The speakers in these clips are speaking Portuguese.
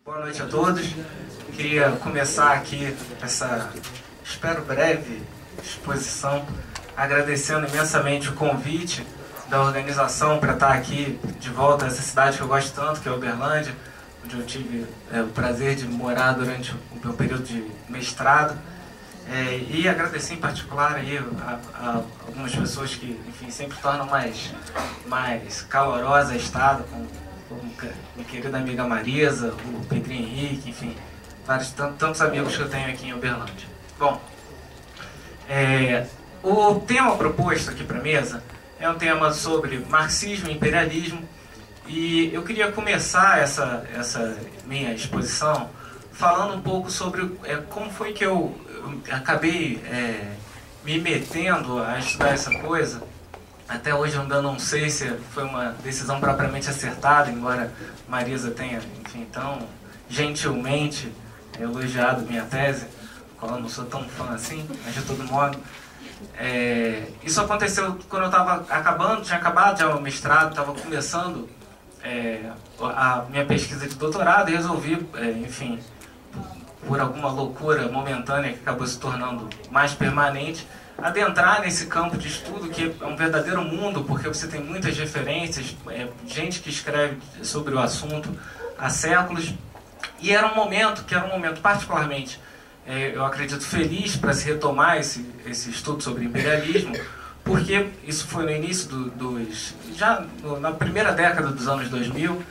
Boa noite a todos. Queria começar aqui essa, espero, breve exposição, agradecendo imensamente o convite da organização para estar aqui de volta a essa cidade que eu gosto tanto, que é Uberlândia, onde eu tive o prazer de morar durante o meu período de mestrado. E agradecer em particular aí a algumas pessoas que, enfim, sempre tornam mais calorosa a estada, como minha querida amiga Marisa, o Pedrinho Henrique, enfim, tantos amigos que eu tenho aqui em Uberlândia. Bom, o tema proposto aqui para a mesa é um tema sobre marxismo e imperialismo, e eu queria começar essa minha exposição falando um pouco sobre como foi que eu acabei me metendo a estudar essa coisa. Até hoje eu ainda não sei se foi uma decisão propriamente acertada, embora Marisa tenha, enfim, tão gentilmente elogiado minha tese, qual eu não sou tão fã assim, mas de todo modo. Isso aconteceu quando eu tinha acabado já o mestrado, estava começando a minha pesquisa de doutorado e resolvi, enfim, por alguma loucura momentânea que acabou se tornando mais permanente, adentrar nesse campo de estudo que é um verdadeiro mundo, porque você tem muitas referências, gente que escreve sobre o assunto há séculos, e era um momento particularmente, eu acredito, feliz para se retomar esse estudo sobre imperialismo, porque isso foi no início na primeira década dos anos 2000,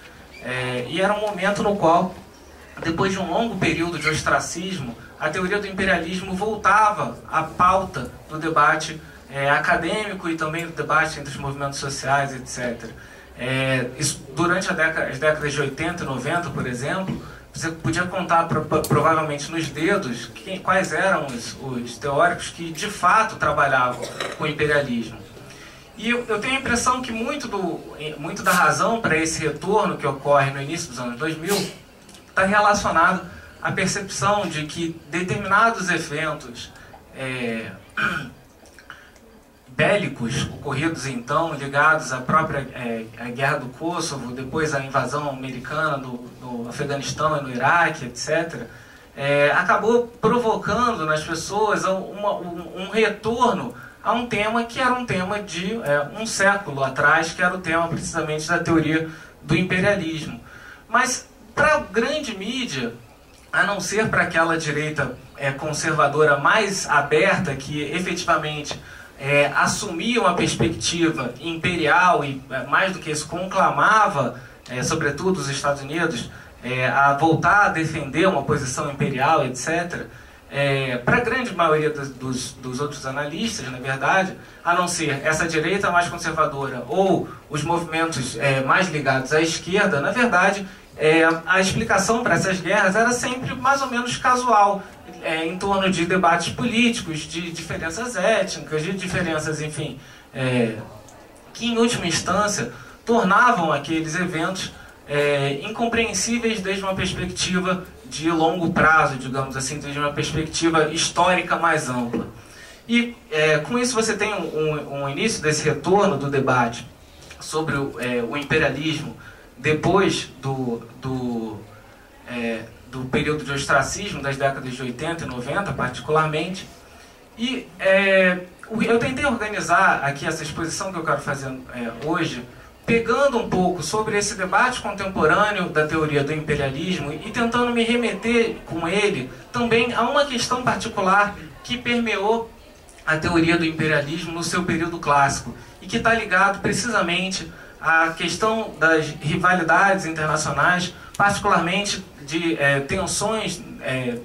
e era um momento no qual, depois de um longo período de ostracismo, a teoria do imperialismo voltava à pauta do debate acadêmico e também do debate entre os movimentos sociais, etc. Isso, durante as décadas de 80 e 90, por exemplo, você podia contar provavelmente nos dedos quais eram os teóricos que de fato trabalhavam com o imperialismo. E eu tenho a impressão que muito da razão para esse retorno que ocorre no início dos anos 2000 está relacionado à percepção de que determinados eventos bélicos ocorridos então, ligados à própria à guerra do Kosovo, depois à invasão americana no Afeganistão e no Iraque, etc., acabou provocando nas pessoas um retorno a um tema que era um tema de um século atrás, que era o tema precisamente da teoria do imperialismo. Mas para a grande mídia, a não ser para aquela direita conservadora mais aberta, que efetivamente assumia uma perspectiva imperial e, mais do que isso, conclamava, sobretudo os Estados Unidos, a voltar a defender uma posição imperial, etc., para a grande maioria dos outros analistas, na verdade, a não ser essa direita mais conservadora ou os movimentos mais ligados à esquerda, na verdade, a explicação para essas guerras era sempre mais ou menos casual, em torno de debates políticos, de diferenças étnicas, de diferenças, enfim, que em última instância tornavam aqueles eventos incompreensíveis desde uma perspectiva de longo prazo, digamos assim, desde uma perspectiva histórica mais ampla. E com isso você tem um início desse retorno do debate sobre o imperialismo depois do período de ostracismo das décadas de 80 e 90, particularmente. E eu tentei organizar aqui essa exposição que eu quero fazer hoje, pegando um pouco sobre esse debate contemporâneo da teoria do imperialismo e tentando me remeter com ele também a uma questão particular que permeou a teoria do imperialismo no seu período clássico e que está ligado precisamente à questão das rivalidades internacionais, particularmente de tensões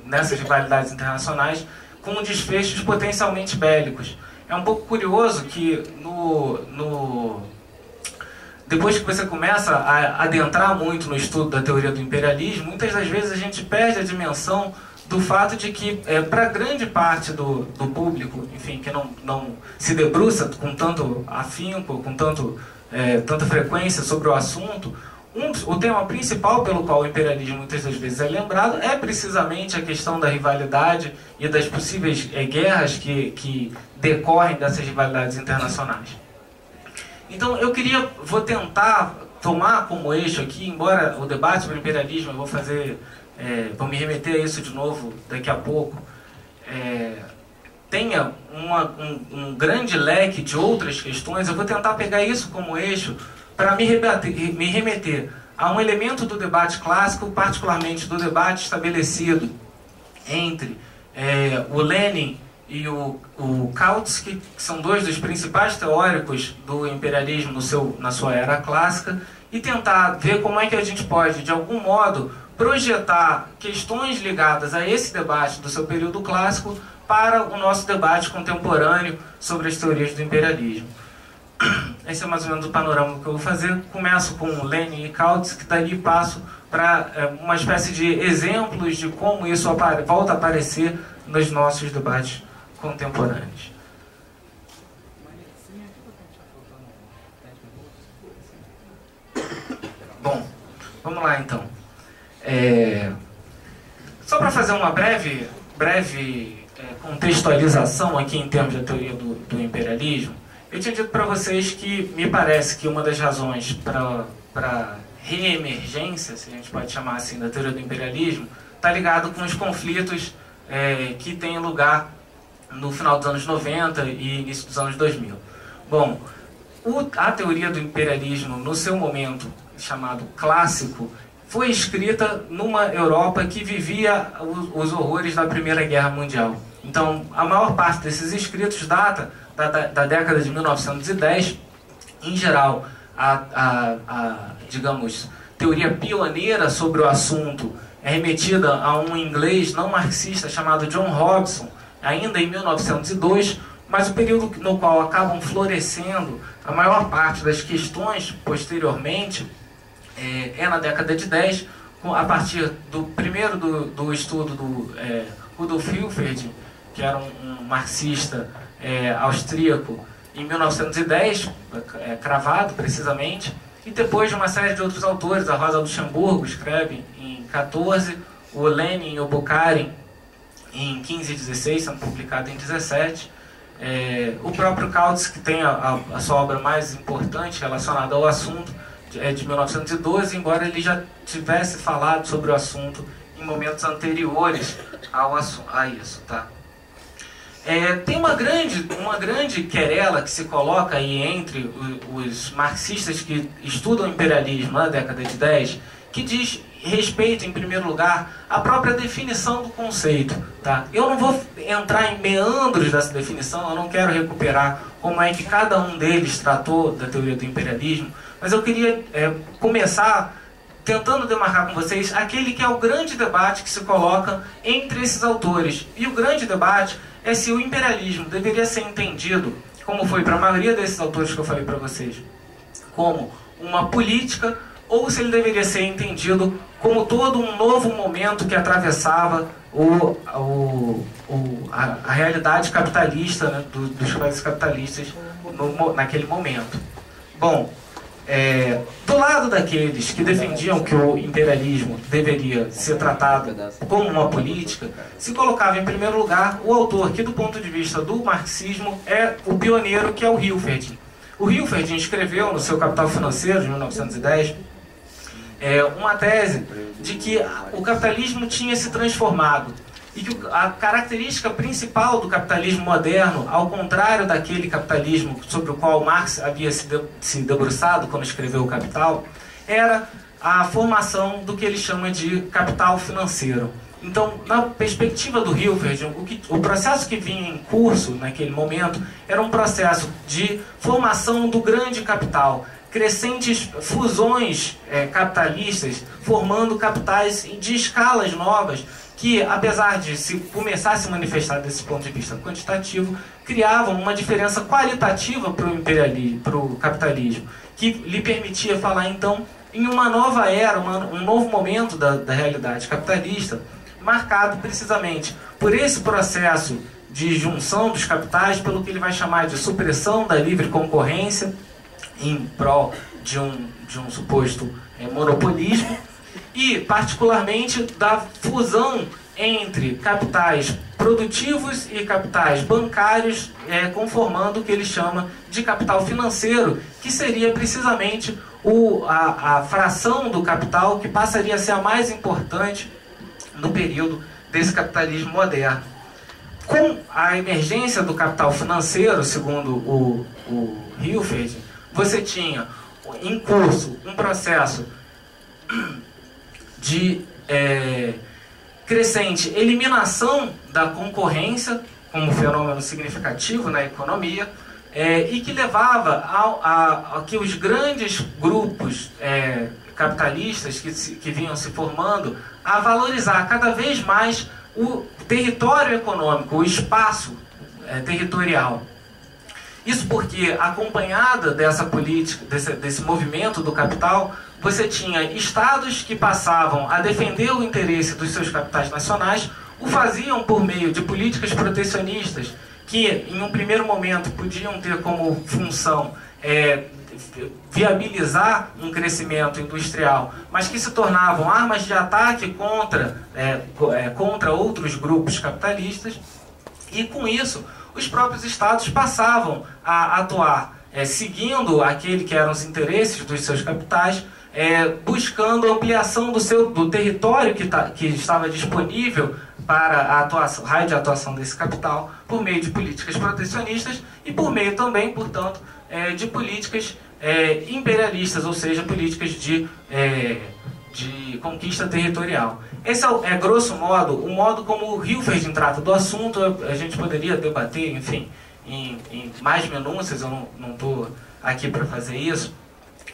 nessas rivalidades internacionais com desfechos potencialmente bélicos. É um pouco curioso que depois que você começa a adentrar muito no estudo da teoria do imperialismo, muitas das vezes a gente perde a dimensão do fato de que, para grande parte do público, enfim, que não se debruça com tanto afinco, com tanta frequência sobre o assunto, o tema principal pelo qual o imperialismo muitas das vezes é lembrado é precisamente a questão da rivalidade e das possíveis guerras que decorrem dessas rivalidades internacionais. Então eu vou tentar tomar como eixo aqui, embora o debate sobre o imperialismo, eu vou me remeter a isso de novo daqui a pouco, tenha um grande leque de outras questões, eu vou tentar pegar isso como eixo para me remeter a um elemento do debate clássico, particularmente do debate estabelecido entre o Lenin e o Kautsky, que são dois dos principais teóricos do imperialismo na sua era clássica, e tentar ver como é que a gente pode, de algum modo, projetar questões ligadas a esse debate do seu período clássico para o nosso debate contemporâneo sobre as teorias do imperialismo. Esse é mais ou menos o panorama que eu vou fazer. Começo com Lenin e Kautsky, que dali passo para uma espécie de exemplos de como isso volta a aparecer nos nossos debates contemporâneos. Bom, vamos lá então. Só para fazer uma breve contextualização aqui em termos da teoria do imperialismo, eu tinha dito para vocês que me parece que uma das razões para reemergência, se a gente pode chamar assim, da teoria do imperialismo, está ligado com os conflitos que têm lugar no final dos anos 90 e início dos anos 2000. Bom, a teoria do imperialismo, no seu momento chamado clássico, foi escrita numa Europa que vivia os horrores da Primeira Guerra Mundial. Então, a maior parte desses escritos data da década de 1910. Em geral, digamos, teoria pioneira sobre o assunto é remetida a um inglês não marxista chamado John Hobson, ainda em 1902, mas o período no qual acabam florescendo a maior parte das questões posteriormente é na década de 10, a partir primeiro do estudo do Rudolf Hilferd, que era um marxista austríaco, em 1910, cravado precisamente, e depois de uma série de outros autores. A Rosa Luxemburgo escreve em 14, o Lenin e o Bukharin em 15 e 16, sendo publicado em 17. O próprio Kautsky, que tem a sua obra mais importante relacionada ao assunto, é de 1912, embora ele já tivesse falado sobre o assunto em momentos anteriores a isso, tá? Tem uma grande querela que se coloca aí entre os marxistas que estudam o imperialismo na década de 10, que diz respeito, em primeiro lugar, à própria definição do conceito, tá? Eu não vou entrar em meandros dessa definição, eu não quero recuperar como é que cada um deles tratou da teoria do imperialismo, mas eu queria começar tentando demarcar com vocês aquele que é o grande debate que se coloca entre esses autores. E o grande debate é se o imperialismo deveria ser entendido, como foi para a maioria desses autores que eu falei para vocês, como uma política, ou se ele deveria ser entendido como todo um novo momento que atravessava a realidade capitalista, né, dos países capitalistas naquele momento. Bom, do lado daqueles que defendiam que o imperialismo deveria ser tratado como uma política, se colocava em primeiro lugar o autor que, do ponto de vista do marxismo, é o pioneiro, que é o Hilferd. O Hilferd escreveu no seu Capital Financeiro, de 1910, uma tese de que o capitalismo tinha se transformado e que a característica principal do capitalismo moderno, ao contrário daquele capitalismo sobre o qual Marx havia se debruçado quando escreveu o Capital, era a formação do que ele chama de capital financeiro. Então, na perspectiva do Hilferd, o processo que vinha em curso naquele momento era um processo de formação do grande capital, crescentes fusões capitalistas, formando capitais de escalas novas, que, apesar de começar a se manifestar desse ponto de vista quantitativo, criavam uma diferença qualitativa para o capitalismo, que lhe permitia falar, então, em uma nova era, um novo momento da realidade capitalista, marcado precisamente por esse processo de junção dos capitais, pelo que ele vai chamar de supressão da livre concorrência, em prol de um suposto monopolismo, e particularmente da fusão entre capitais produtivos e capitais bancários, conformando o que ele chama de capital financeiro, que seria precisamente a fração do capital que passaria a ser a mais importante no período desse capitalismo moderno. Com a emergência do capital financeiro, segundo o Hilferd, você tinha em curso um processo de crescente eliminação da concorrência como fenômeno significativo na economia, e que levava a que os grandes grupos capitalistas que vinham se formando a valorizar cada vez mais o território econômico, o espaço territorial. Isso porque, acompanhada dessa política, desse movimento do capital, você tinha estados que passavam a defender o interesse dos seus capitais nacionais, o faziam por meio de políticas protecionistas que, em um primeiro momento, podiam ter como função viabilizar um crescimento industrial, mas que se tornavam armas de ataque contra outros grupos capitalistas, e com isso os próprios estados passavam a atuar seguindo aquele que eram os interesses dos seus capitais, buscando ampliação do território que estava disponível para raio de atuação desse capital, por meio de políticas protecionistas e por meio também, portanto, de políticas imperialistas, ou seja, políticas de conquista territorial. Esse é, grosso modo, o modo como o Hilferd trata do assunto. A gente poderia debater, enfim, em mais minúcias, eu não estou aqui para fazer isso,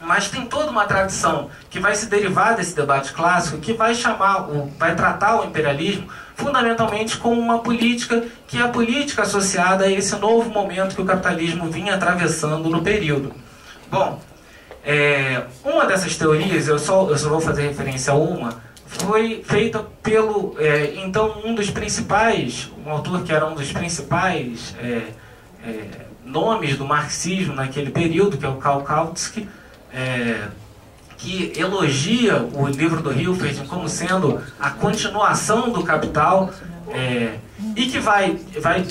mas tem toda uma tradição que vai se derivar desse debate clássico, que vai tratar o imperialismo fundamentalmente como uma política que é a política associada a esse novo momento que o capitalismo vinha atravessando no período. Bom, uma dessas teorias, eu só vou fazer referência a uma, foi feita pelo, então, um autor que era um dos principais nomes do marxismo naquele período, que é o Karl Kautsky, que elogia o livro do Hilferd como sendo a continuação do Capital, e que vai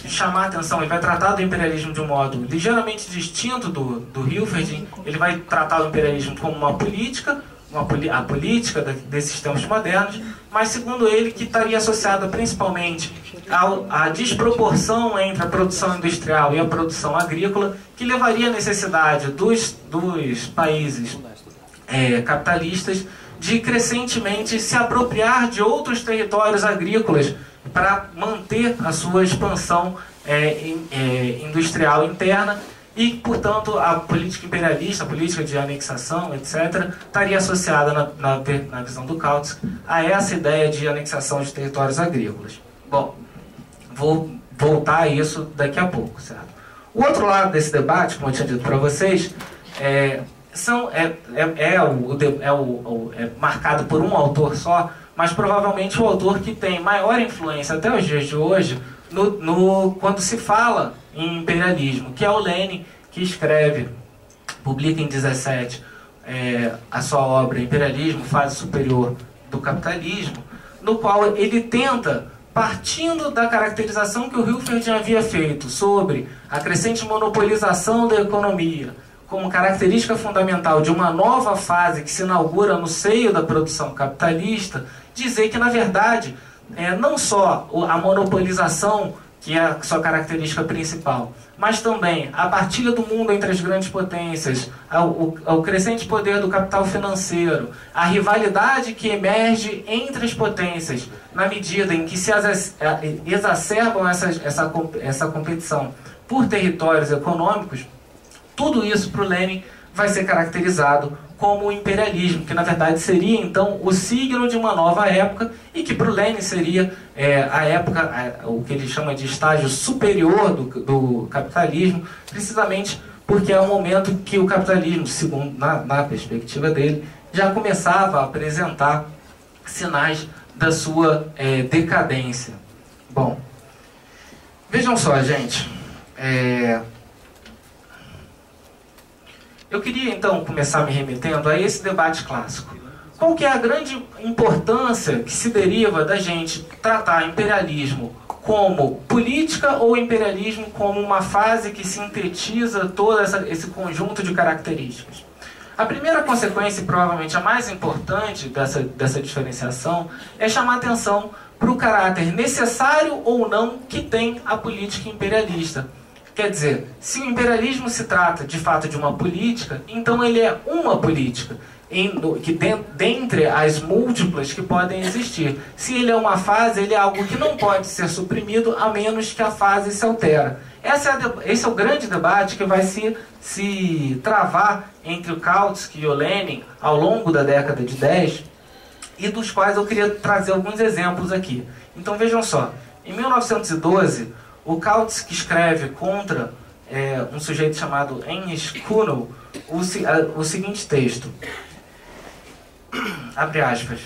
chamar a atenção, ele vai tratar do imperialismo de um modo ligeiramente distinto do Hilferd. Ele vai tratar o imperialismo como uma política, a política desses tempos modernos, mas segundo ele que estaria associada principalmente à desproporção entre a produção industrial e a produção agrícola, que levaria à necessidade dos países capitalistas de crescentemente se apropriar de outros territórios agrícolas para manter a sua expansão industrial interna, e, portanto, a política imperialista, a política de anexação, etc., estaria associada, na visão do Kautsky, a essa ideia de anexação de territórios agrícolas. Bom, vou voltar a isso daqui a pouco, certo? O outro lado desse debate, como eu tinha dito para vocês, é marcado por um autor só, mas provavelmente o autor que tem maior influência até os dias de hoje quando se fala em imperialismo, que é o Lenin, que publica em 17 a sua obra Imperialismo, Fase Superior do Capitalismo, no qual ele tenta, partindo da caracterização que o Hilferd havia feito sobre a crescente monopolização da economia como característica fundamental de uma nova fase que se inaugura no seio da produção capitalista, dizer que, na verdade, não só a monopolização, que é a sua característica principal, mas também a partilha do mundo entre as grandes potências, o crescente poder do capital financeiro, a rivalidade que emerge entre as potências, na medida em que se exacerbam essa competição por territórios econômicos, tudo isso para o Lenin vai ser caracterizado como o imperialismo, que na verdade seria então o signo de uma nova época, e que para o Lenin seria a época, o que ele chama de estágio superior do capitalismo, precisamente porque é o momento que o capitalismo, segundo na perspectiva dele, já começava a apresentar sinais da sua decadência. Bom, vejam só, gente, eu queria, então, começar me remetendo a esse debate clássico. Qual que é a grande importância que se deriva da gente tratar imperialismo como política ou imperialismo como uma fase que sintetiza todo esse conjunto de características? A primeira consequência, e provavelmente a mais importante dessa diferenciação, é chamar atenção para o caráter necessário ou não que tem a política imperialista. Quer dizer, se o imperialismo se trata de fato de uma política, então ele é uma política, dentre as múltiplas que podem existir. Se ele é uma fase, ele é algo que não pode ser suprimido a menos que a fase se altera. Esse é o grande debate que vai se travar entre o Kautsky e o Lenin ao longo da década de 10, e dos quais eu queria trazer alguns exemplos aqui. Então vejam só, em 1912, o Kautsky escreve contra um sujeito chamado Heinrich Kuhnel o seguinte texto, abre aspas: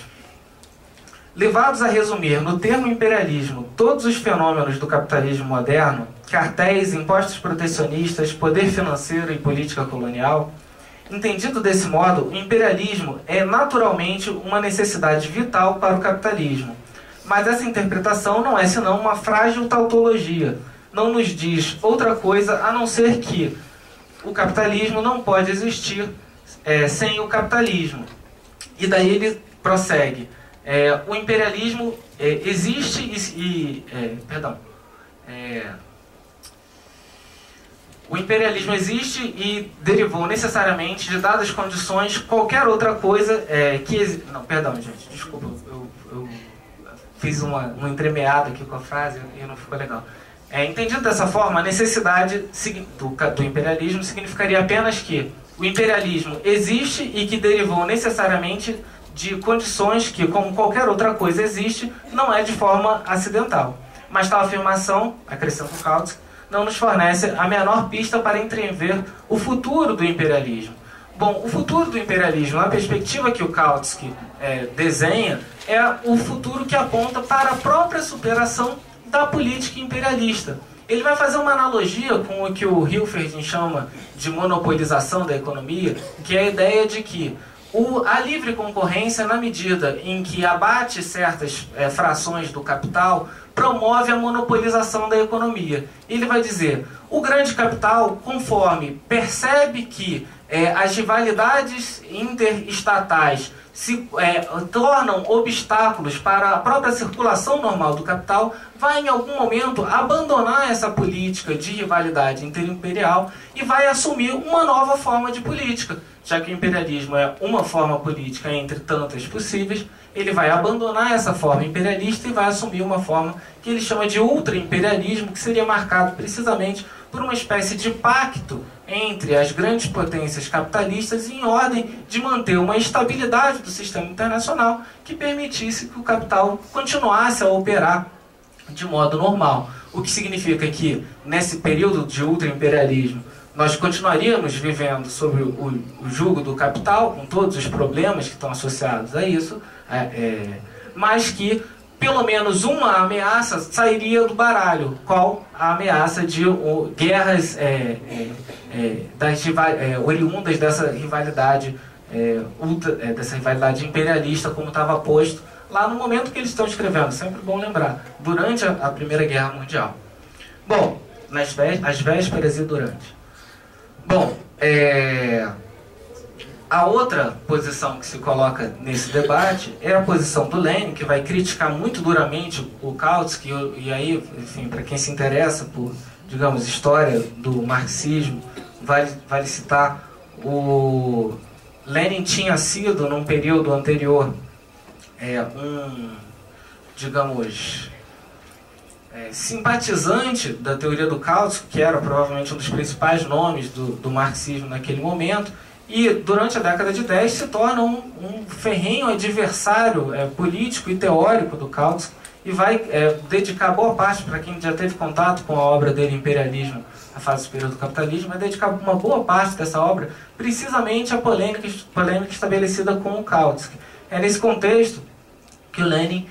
levados a resumir no termo imperialismo todos os fenômenos do capitalismo moderno, cartéis, impostos protecionistas, poder financeiro e política colonial, entendido desse modo, o imperialismo é naturalmente uma necessidade vital para o capitalismo. Mas essa interpretação não é senão uma frágil tautologia. Não nos diz outra coisa a não ser que o capitalismo não pode existir sem o capitalismo. E daí ele prossegue. O imperialismo existe o imperialismo existe e derivou necessariamente de dadas condições qualquer outra coisa Não, perdão, gente, desculpa, eu fiz um entremeado aqui com a frase e não ficou legal. Entendido dessa forma, a necessidade do imperialismo significaria apenas que o imperialismo existe e que derivou necessariamente de condições que, como qualquer outra coisa existe, não é de forma acidental. Mas tal afirmação, acrescenta o Kautsky, não nos fornece a menor pista para entrever o futuro do imperialismo. Bom, o futuro do imperialismo, na perspectiva que o Kautsky desenha, é o futuro que aponta para a própria superação da política imperialista. Ele vai fazer uma analogia com o que o Hilferding chama de monopolização da economia, que é a ideia de que a livre concorrência, na medida em que abate certas frações do capital, promove a monopolização da economia. Ele vai dizer, o grande capital, conforme percebe que as rivalidades interestatais se tornam obstáculos para a própria circulação normal do capital, vai em algum momento abandonar essa política de rivalidade interimperial e vai assumir uma nova forma de política. Já que o imperialismo é uma forma política entre tantas possíveis, ele vai abandonar essa forma imperialista e vai assumir uma forma que ele chama de ultra-imperialismo, que seria marcado precisamente por uma espécie de pacto entre as grandes potências capitalistas em ordem de manter uma estabilidade do sistema internacional que permitisse que o capital continuasse a operar de modo normal. O que significa que, nesse período de ultra-imperialismo, nós continuaríamos vivendo sob o jugo do capital, com todos os problemas que estão associados a isso, mas que pelo menos uma ameaça sairia do baralho. Qual? A ameaça de guerras oriundas dessa rivalidade imperialista, como estava posto lá no momento que eles estão escrevendo. Sempre bom lembrar, durante a Primeira Guerra Mundial. Bom, às vésperas e durante. Bom, a outra posição que se coloca nesse debate é a posição do Lenin, que vai criticar muito duramente o Kautsky, e aí, enfim, para quem se interessa por, digamos, história do marxismo, vale citar, o Lenin tinha sido, num período anterior, simpatizante da teoria do Kautsky, que era provavelmente um dos principais nomes do marxismo naquele momento, e durante a década de 10 se torna um ferrenho adversário político e teórico do Kautsky, e vai dedicar boa parte, para quem já teve contato com a obra dele, Imperialismo, a fase superior do capitalismo, vai dedicar uma boa parte dessa obra precisamente à polêmica estabelecida com o Kautsky. É nesse contexto que o Lenin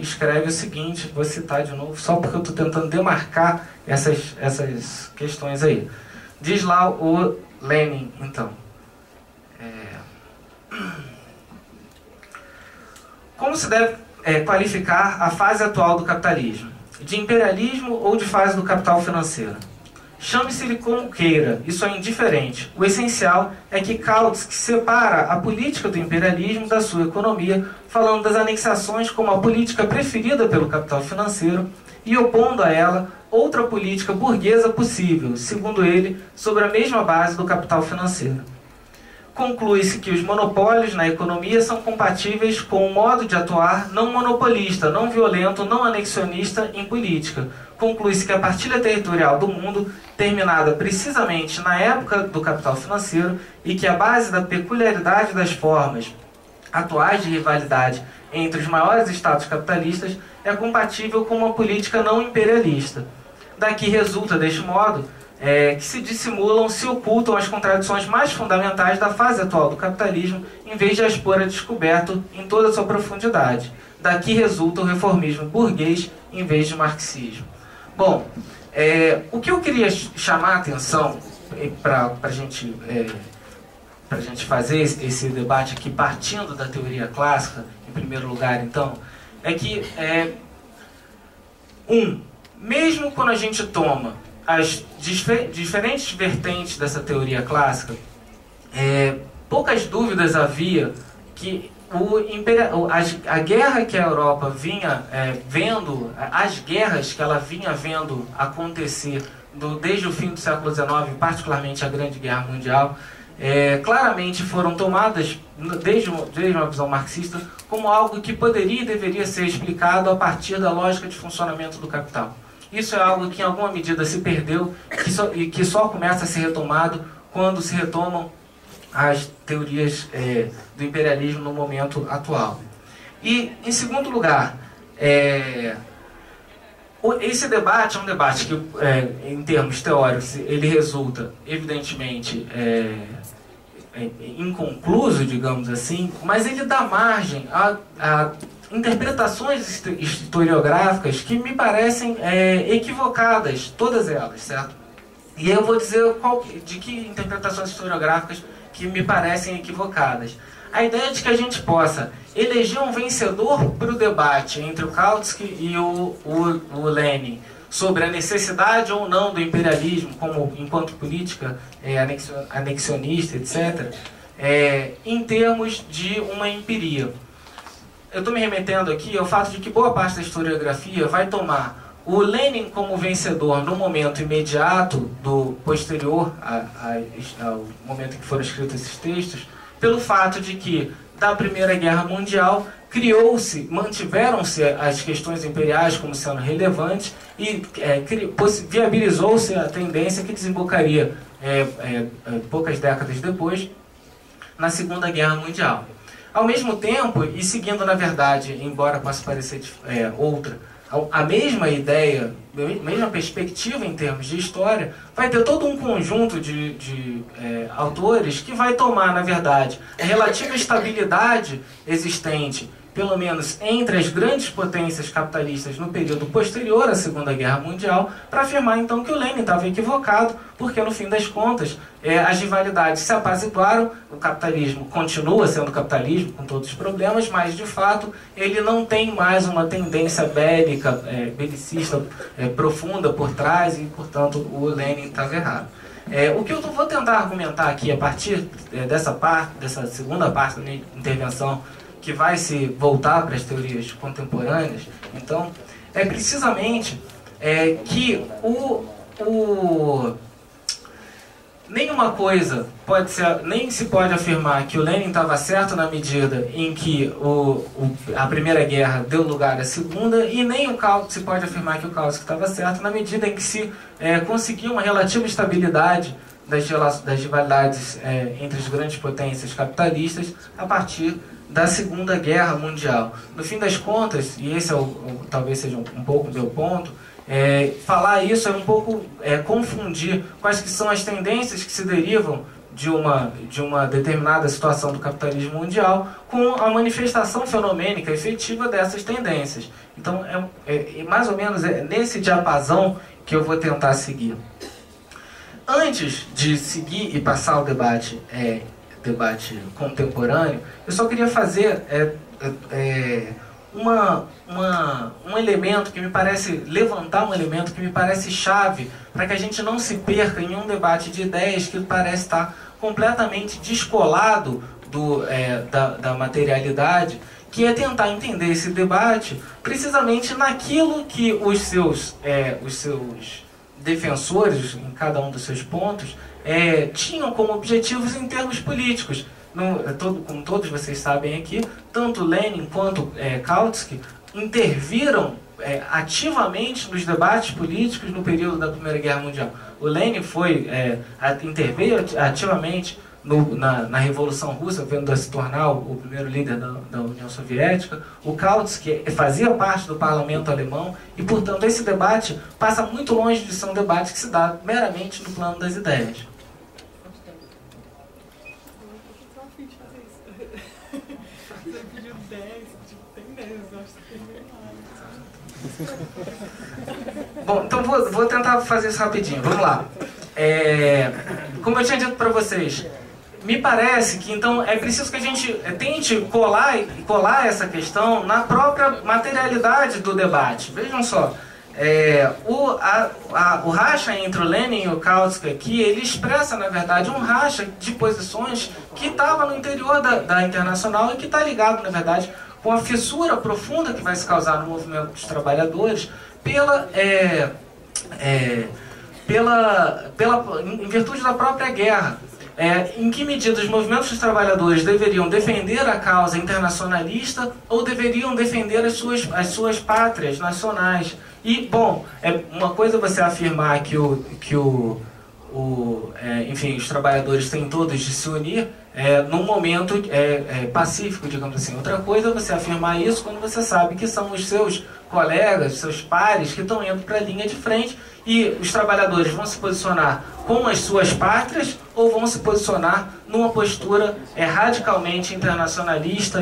escreve o seguinte, vou citar de novo, só porque eu estou tentando demarcar essas questões aí. Diz lá o Lenin, então. Como se deve qualificar a fase atual do capitalismo? De imperialismo ou de fase do capital financeiro? Chame-se-lhe como queira, isso é indiferente. O essencial é que Kautsky separa a política do imperialismo da sua economia, falando das anexações como a política preferida pelo capital financeiro e opondo a ela outra política burguesa possível, segundo ele, sobre a mesma base do capital financeiro. Conclui-se que os monopólios na economia são compatíveis com o modo de atuar não monopolista, não violento, não anexionista em política. Conclui-se que a partilha territorial do mundo, terminada precisamente na época do capital financeiro, e que a base da peculiaridade das formas atuais de rivalidade entre os maiores estados capitalistas é compatível com uma política não imperialista. Daqui resulta, deste modo, que se dissimulam, se ocultam as contradições mais fundamentais da fase atual do capitalismo, em vez de as pôr a descoberto em toda a sua profundidade. Daqui resulta o reformismo burguês em vez de marxismo. Bom, o que eu queria chamar a atenção para a gente fazer esse debate aqui, partindo da teoria clássica, em primeiro lugar, então, é que, mesmo quando a gente toma as diferentes vertentes dessa teoria clássica, poucas dúvidas havia que a guerra que a Europa vinha vendo, as guerras que ela vinha vendo acontecer desde o fim do século XIX, particularmente a Grande Guerra Mundial, claramente foram tomadas, desde uma visão marxista, como algo que poderia e deveria ser explicado a partir da lógica de funcionamento do capital. Isso é algo que em alguma medida se perdeu e que só começa a ser retomado quando se retomam as teorias do imperialismo no momento atual. E, em segundo lugar, esse debate é um debate que, em termos teóricos, ele resulta, evidentemente, inconcluso, digamos assim, mas ele dá margem a interpretações historiográficas que me parecem equivocadas, todas elas, certo? E eu vou dizer de que interpretações historiográficas que me parecem equivocadas. A ideia de que a gente possa eleger um vencedor para o debate entre o Kautsky e o Lenin sobre a necessidade ou não do imperialismo enquanto política anexionista, etc., em termos de uma empiria. Eu estou me remetendo aqui ao fato de que boa parte da historiografia vai tomar o Lenin como vencedor no momento imediato posterior ao momento em que foram escritos esses textos, pelo fato de que, da Primeira Guerra Mundial, mantiveram-se as questões imperiais como sendo relevantes e viabilizou-se a tendência que desembocaria, poucas décadas depois, na Segunda Guerra Mundial. Ao mesmo tempo, e seguindo, na verdade, embora possa parecer outra, a mesma ideia, a mesma perspectiva em termos de história, vai ter todo um conjunto de autores que vai tomar, na verdade, a relativa estabilidade existente, pelo menos entre as grandes potências capitalistas no período posterior à Segunda Guerra Mundial, para afirmar então que o Lenin estava equivocado, porque no fim das contas as rivalidades se apaziguaram, o capitalismo continua sendo capitalismo com todos os problemas, mas de fato ele não tem mais uma tendência bélica, belicista profunda por trás e, portanto, o Lenin estava errado. O que eu vou tentar argumentar aqui a partir dessa segunda parte da minha intervenção, que vai se voltar para as teorias contemporâneas, então, é precisamente que nenhuma coisa pode ser, nem se pode afirmar que o Lenin estava certo na medida em que a Primeira Guerra deu lugar à Segunda, e nem se pode afirmar que o Kautsky estava certo na medida em que se conseguiu uma relativa estabilidade das rivalidades entre as grandes potências capitalistas a partir da Segunda Guerra Mundial. No fim das contas, e esse talvez seja um pouco o meu ponto, falar isso é um pouco confundir quais que são as tendências que se derivam de uma determinada situação do capitalismo mundial com a manifestação fenomênica efetiva dessas tendências. Então, mais ou menos nesse diapasão que eu vou tentar seguir. Antes de seguir e passar o debate contemporâneo, eu só queria fazer um elemento que me parece, levantar um elemento que me parece chave para que a gente não se perca em um debate de ideias que parece estar completamente descolado da materialidade, que é tentar entender esse debate precisamente naquilo que os seus defensores, em cada um dos seus pontos, tinham como objetivos em termos políticos. Como todos vocês sabem aqui, tanto Lenin quanto Kautsky interviram ativamente nos debates políticos no período da Primeira Guerra Mundial. O Lenin interveio ativamente na Revolução Russa, vendo a se tornar o primeiro líder da União Soviética. O Kautsky fazia parte do parlamento alemão e, portanto, esse debate passa muito longe de ser um debate que se dá meramente no plano das ideias. Bom, então vou tentar fazer isso rapidinho. Vamos lá. Como eu tinha dito para vocês, me parece que então é preciso que a gente tente colar essa questão na própria materialidade do debate. Vejam só, o racha entre o Lenin e o Kautsky aqui, ele expressa, na verdade, um racha de posições que estava no interior da Internacional e que está ligado, na verdade, com a fissura profunda que vai se causar no movimento dos trabalhadores em virtude da própria guerra. Em que medida os movimentos dos trabalhadores deveriam defender a causa internacionalista ou deveriam defender as suas pátrias nacionais? E, bom, uma coisa é você afirmar enfim, os trabalhadores têm todos de se unir num momento pacífico, digamos assim. Outra coisa é você afirmar isso quando você sabe que são os seus colegas, seus pares que estão indo para a linha de frente, e os trabalhadores vão se posicionar com as suas pátrias ou vão se posicionar numa postura radicalmente internacionalista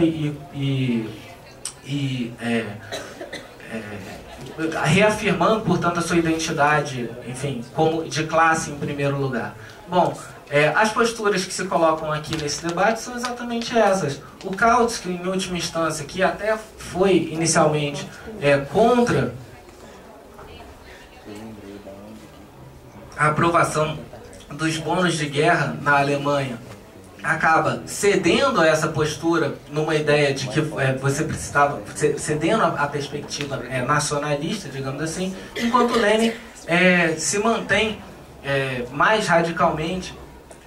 reafirmando, portanto, a sua identidade, enfim, como de classe em primeiro lugar. Bom, as posturas que se colocam aqui nesse debate são exatamente essas. O Kautsky, em última instância, que até foi inicialmente contra a aprovação dos bônus de guerra na Alemanha, acaba cedendo a essa postura numa ideia de que você precisava, cedendo a perspectiva nacionalista, digamos assim, enquanto Lenin se mantém mais radicalmente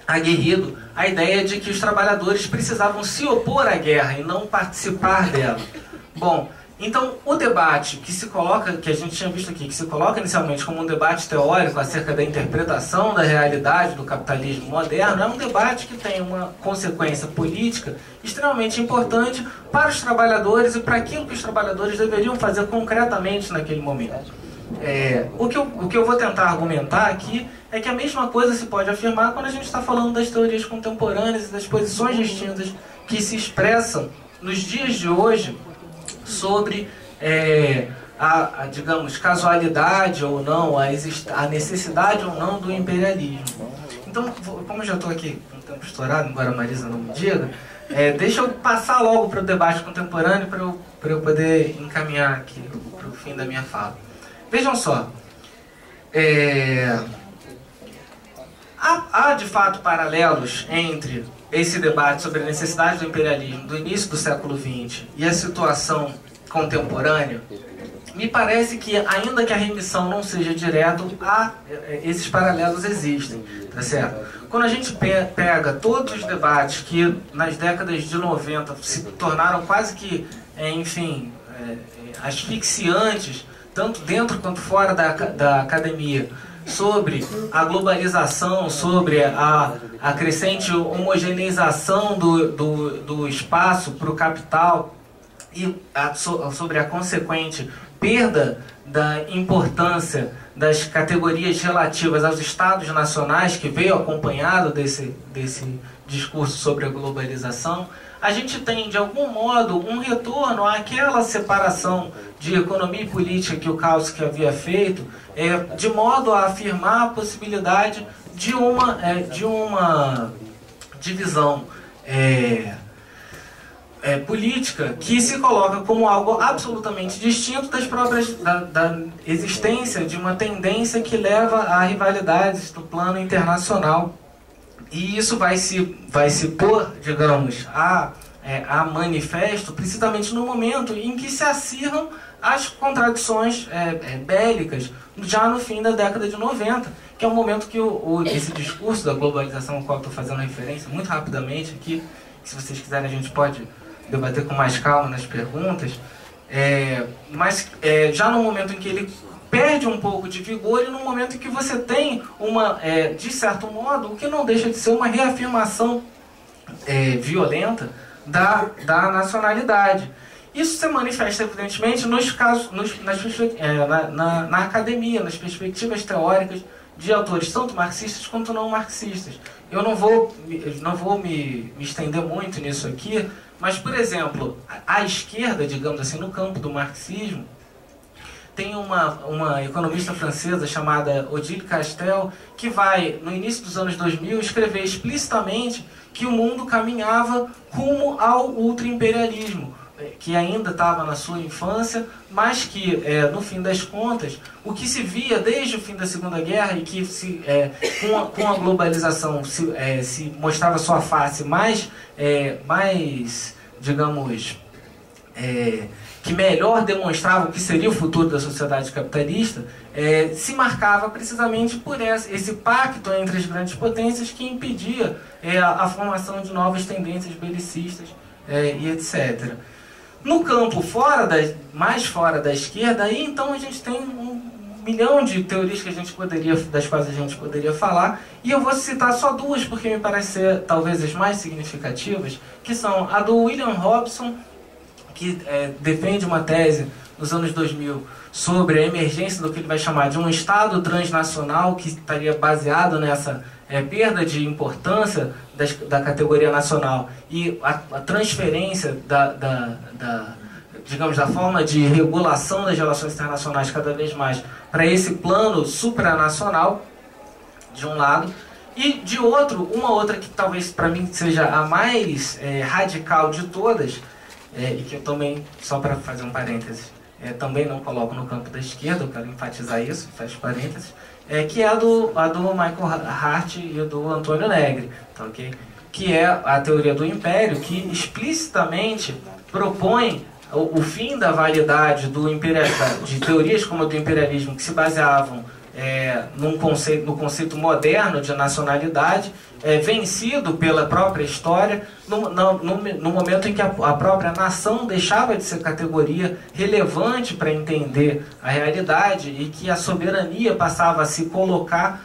aguerrido à ideia de que os trabalhadores precisavam se opor à guerra e não participar dela. Bom, então o debate que se coloca, que a gente tinha visto aqui, que se coloca inicialmente como um debate teórico acerca da interpretação da realidade do capitalismo moderno, é um debate que tem uma consequência política extremamente importante para os trabalhadores e para aquilo que os trabalhadores deveriam fazer concretamente naquele momento. O que eu vou tentar argumentar aqui é que a mesma coisa se pode afirmar quando a gente está falando das teorias contemporâneas e das posições distintas que se expressam nos dias de hoje sobre digamos, casualidade ou não, a necessidade ou não do imperialismo. Então, como eu já estou aqui com o tempo estourado, embora a Marisa não me diga, deixa eu passar logo para o debate contemporâneo para eu poder encaminhar aqui para o fim da minha fala. Vejam só, há de fato paralelos entre esse debate sobre a necessidade do imperialismo do início do século XX e a situação contemporânea. Me parece que, ainda que a remissão não seja direta, esses paralelos existem, tá certo? Quando a gente pega todos os debates que nas décadas de 90 se tornaram quase que, enfim, asfixiantes, tanto dentro quanto fora da academia, sobre a globalização, sobre a crescente homogeneização do espaço para o capital e sobre a consequente perda da importância das categorias relativas aos estados nacionais, que veio acompanhado desse discurso sobre a globalização, a gente tem, de algum modo, um retorno àquela separação de economia e política que o Kautsky havia feito, de modo a afirmar a possibilidade de uma divisão política que se coloca como algo absolutamente distinto das próprias da existência de uma tendência que leva a rivalidades do plano internacional. E isso vai se pôr, digamos, a manifesto precisamente no momento em que se acirram as contradições bélicas, já no fim da década de 90, que é um momento que esse discurso da globalização ao qual estou fazendo referência, muito rapidamente aqui, se vocês quiserem a gente pode debater com mais calma nas perguntas, mas já no momento em que ele perde um pouco de vigor e no momento em que você tem de certo modo, o que não deixa de ser uma reafirmação violenta da nacionalidade. Isso se manifesta, evidentemente, nos casos, na academia, nas perspectivas teóricas de autores, tanto marxistas quanto não marxistas. Eu não vou me estender muito nisso aqui, mas, por exemplo, a esquerda, digamos assim, no campo do marxismo, tem uma economista francesa chamada Odile Castel, que vai, no início dos anos 2000, escrever explicitamente que o mundo caminhava rumo ao ultra-imperialismo, que ainda estava na sua infância, mas que, no fim das contas, o que se via desde o fim da Segunda Guerra e que com a globalização se mostrava sua face mais digamos, que melhor demonstrava o que seria o futuro da sociedade capitalista, se marcava precisamente por esse pacto entre as grandes potências que impedia a formação de novas tendências belicistas e etc. No campo mais fora da esquerda, aí então a gente tem um milhão de teorias das quais a gente poderia falar, e eu vou citar só duas porque me parecem ser talvez as mais significativas, que são a do William Robson, que defende uma tese nos anos 2000 sobre a emergência do que ele vai chamar de um Estado transnacional que estaria baseado nessa perda de importância da categoria nacional e a transferência digamos, da forma de regulação das relações internacionais cada vez mais para esse plano supranacional, de um lado, e de outro, uma outra que talvez para mim seja a mais radical de todas, e que eu também, só para fazer um parênteses, também não coloco no campo da esquerda, eu quero enfatizar isso, fecho parênteses, que é a do Michael Hart e do Antônio Negri, tá, okay? Que é a teoria do império, que explicitamente propõe o fim da validade de teorias como a do imperialismo, que se baseavam no conceito moderno de nacionalidade, vencido pela própria história, no momento em que a própria nação deixava de ser categoria relevante para entender a realidade e que a soberania passava a se colocar,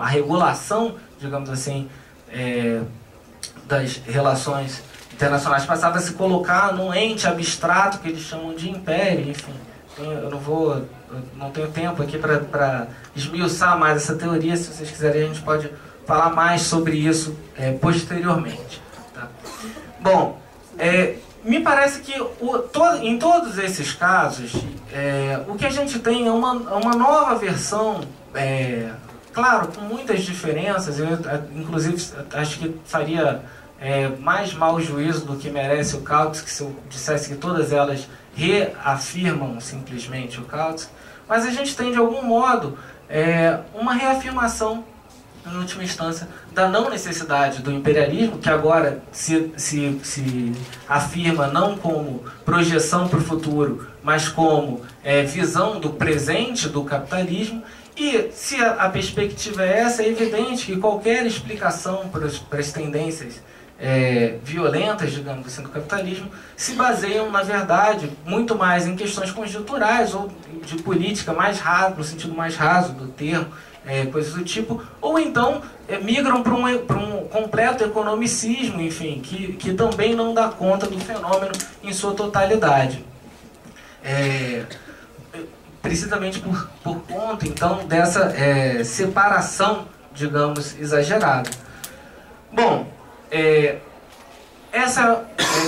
a regulação, digamos assim, das relações internacionais passava a se colocar num ente abstrato que eles chamam de império, enfim. Eu não tenho tempo aqui para esmiuçar mais essa teoria. Se vocês quiserem, a gente pode falar mais sobre isso posteriormente. Tá? Bom, me parece que em todos esses casos, o que a gente tem é uma nova versão, claro, com muitas diferenças. Eu, inclusive, acho que faria mais mau juízo do que merece o Kautsky se eu dissesse que todas elas reafirmam simplesmente o Kautsky, mas a gente tem de algum modo uma reafirmação, em última instância, da não necessidade do imperialismo, que agora se afirma não como projeção para o futuro, mas como visão do presente do capitalismo. E se a perspectiva é essa, é evidente que qualquer explicação para as tendências violentas, digamos assim, do capitalismo, se baseiam, na verdade, muito mais em questões conjunturais ou de política mais raso, no sentido mais raso do termo, coisas do tipo, ou então migram para um completo economicismo, enfim, que também não dá conta do fenômeno em sua totalidade. Precisamente por conta, então, dessa separação, digamos, exagerada. Bom, essa,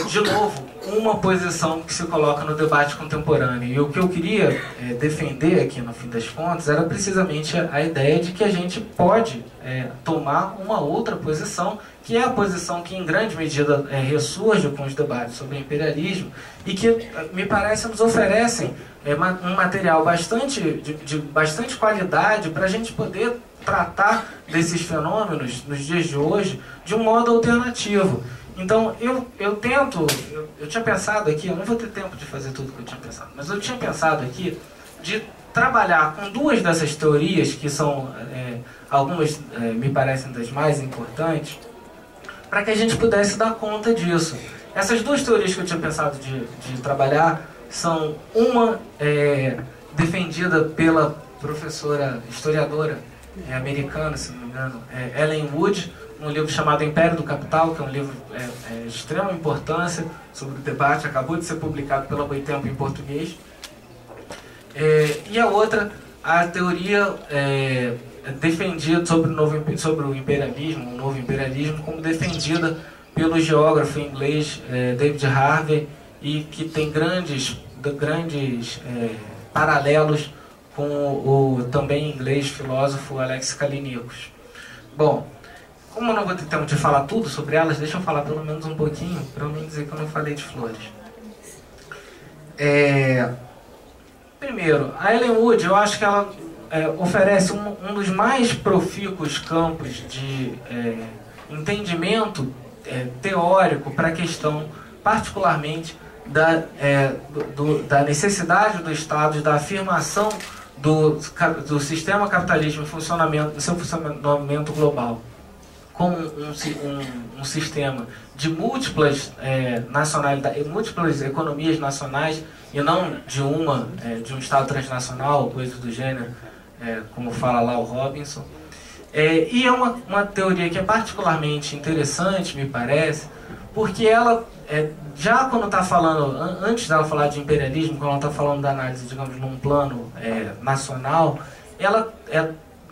de novo, uma posição que se coloca no debate contemporâneo. E o que eu queria defender aqui, no fim das contas, era precisamente a ideia de que a gente pode tomar uma outra posição, que é a posição que, em grande medida, ressurge com os debates sobre imperialismo e que, me parece, nos oferecem um material de bastante qualidade para a gente poder tratar desses fenômenos, nos dias de hoje, de um modo alternativo. Então, eu tinha pensado aqui, eu não vou ter tempo de fazer tudo que eu tinha pensado, mas eu tinha pensado aqui de trabalhar com duas dessas teorias, que são, algumas me parecem das mais importantes, para que a gente pudesse dar conta disso. Essas duas teorias que eu tinha pensado de trabalhar são uma defendida pela professora, historiadora americana, se não me engano, Ellen Wood, um livro chamado Império do Capital, que é um livro de extrema importância sobre o debate, acabou de ser publicado pela Boitempo em português. E a outra, a teoria defendida sobre o imperialismo, o novo imperialismo, como defendida pelo geógrafo inglês David Harvey, e que tem grandes paralelos com o também inglês filósofo Alex Callinicos. Bom, como eu não vou ter tempo de falar tudo sobre elas, deixa eu falar pelo menos um pouquinho, para não dizer que eu não falei de flores. Primeiro, a Ellen Wood, eu acho que ela oferece um dos mais profícuos campos de entendimento teórico para a questão, particularmente, da necessidade do Estado, da afirmação do sistema capitalismo no seu funcionamento global, como um sistema de múltiplas nacionalidades, múltiplas economias nacionais, e não de um Estado transnacional, coisas do gênero, como fala lá o Robinson. E é uma teoria que é particularmente interessante, me parece, porque ela, já quando está falando, antes dela falar de imperialismo, quando ela está falando da análise, digamos, num plano nacional, ela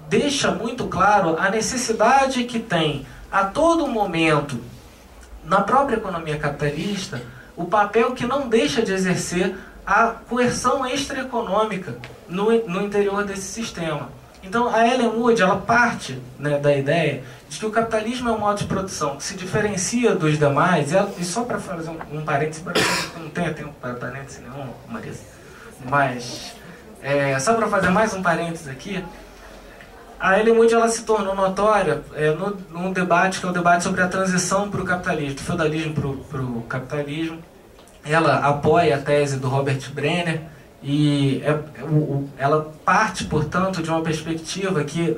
deixa muito claro a necessidade que tem a todo momento, na própria economia capitalista, o papel que não deixa de exercer a coerção extraeconômica no interior desse sistema. Então, a Ellen Wood, ela parte, né, da ideia de que o capitalismo é um modo de produção que se diferencia dos demais, e só para fazer um parênteses, não tenho tempo para parênteses nenhum, Marisa, mas só para fazer mais um parênteses aqui, a Ellen Wood, ela se tornou notória num debate, que é o debate sobre a transição para o capitalismo, do feudalismo para o capitalismo. Ela apoia a tese do Robert Brenner, e ela parte, portanto, de uma perspectiva que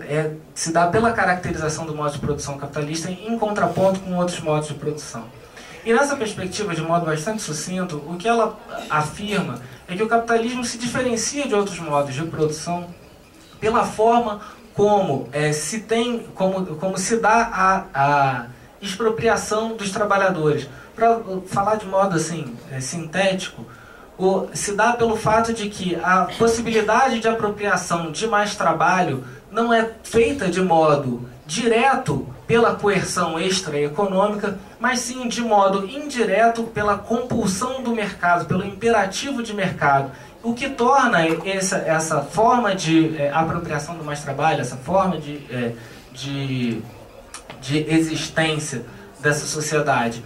se dá pela caracterização do modo de produção capitalista em contraponto com outros modos de produção. E nessa perspectiva, de modo bastante sucinto, o que ela afirma é que o capitalismo se diferencia de outros modos de produção pela forma como se dá a expropriação dos trabalhadores. Para falar de modo assim, sintético, se dá pelo fato de que a possibilidade de apropriação de mais trabalho não é feita de modo direto pela coerção extraeconômica, mas sim de modo indireto pela compulsão do mercado, pelo imperativo de mercado, o que torna essa forma de apropriação do mais trabalho, essa forma de existência dessa sociedade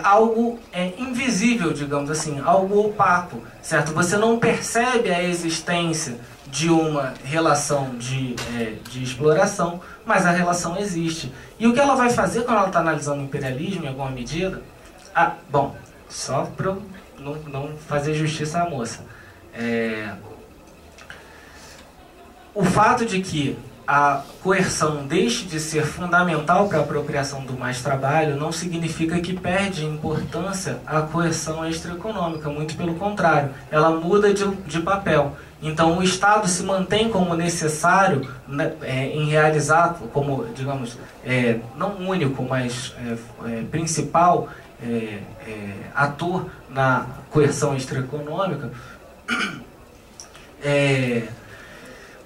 algo invisível, digamos assim, algo opaco, certo? Você não percebe a existência de uma relação de exploração, mas a relação existe. E o que ela vai fazer quando ela está analisando o imperialismo, em alguma medida... bom, só para eu não fazer justiça à moça. O fato de que a coerção deixe de ser fundamental para a apropriação do mais trabalho não significa que perde importância a coerção extraeconômica, muito pelo contrário, ela muda de papel. Então o Estado se mantém como necessário em realizar, como, digamos, não único, mas principal ator na coerção extraeconômica,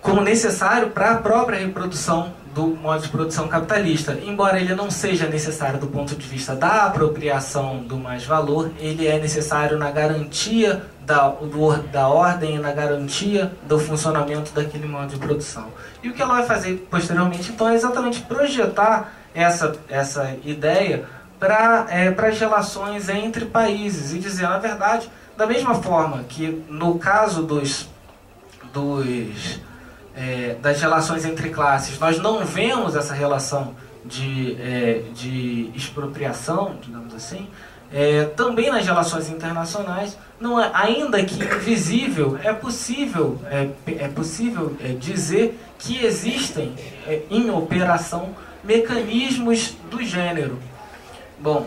como necessário para a própria reprodução do modo de produção capitalista. Embora ele não seja necessário do ponto de vista da apropriação do mais-valor, ele é necessário na garantia da ordem e na garantia do funcionamento daquele modo de produção. E o que ela vai fazer posteriormente, então, é exatamente projetar essa ideia para as relações entre países e dizer, na verdade, da mesma forma que no caso das relações entre classes, nós não vemos essa relação de expropriação, digamos assim, também nas relações internacionais, não é, ainda que invisível, é possível dizer que existem em operação mecanismos do gênero. Bom,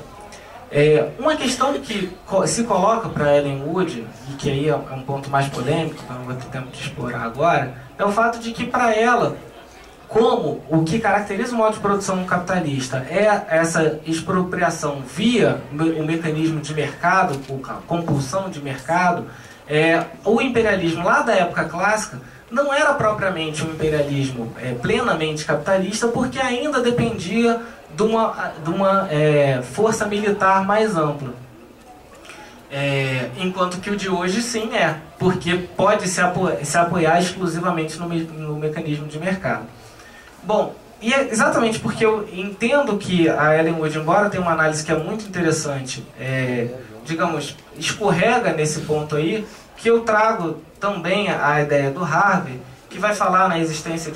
uma questão que se coloca para Ellen Wood, e que aí é um ponto mais polêmico, que eu não vou ter tempo de explorar agora, é o fato de que para ela, como o que caracteriza o modo de produção capitalista é essa expropriação via o mecanismo de mercado, a compulsão de mercado, o imperialismo lá da época clássica não era propriamente um imperialismo plenamente capitalista, porque ainda dependia de uma força militar mais ampla. Enquanto que o de hoje sim porque pode se apoiar exclusivamente no mecanismo de mercado. Bom, e é exatamente porque eu entendo que a Ellen Wood, embora tenha uma análise que é muito interessante, digamos, escorrega nesse ponto aí, que eu trago também a ideia do Harvey, que vai falar na existência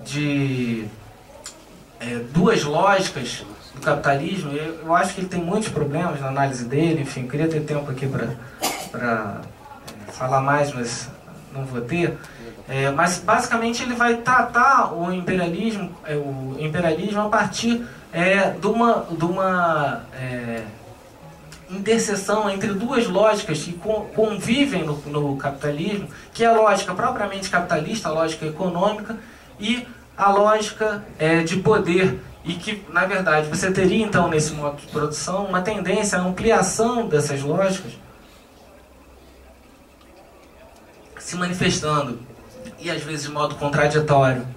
de duas lógicas do capitalismo. Eu acho que ele tem muitos problemas na análise dele, enfim, eu queria ter tempo aqui para falar mais, mas não vou ter. Mas basicamente ele vai tratar o imperialismo a partir de uma interseção entre duas lógicas que convivem no capitalismo, que é a lógica propriamente capitalista, a lógica econômica, e a lógica de poder, e que, na verdade, você teria então nesse modo de produção uma tendência à ampliação dessas lógicas se manifestando, e às vezes de modo contraditório,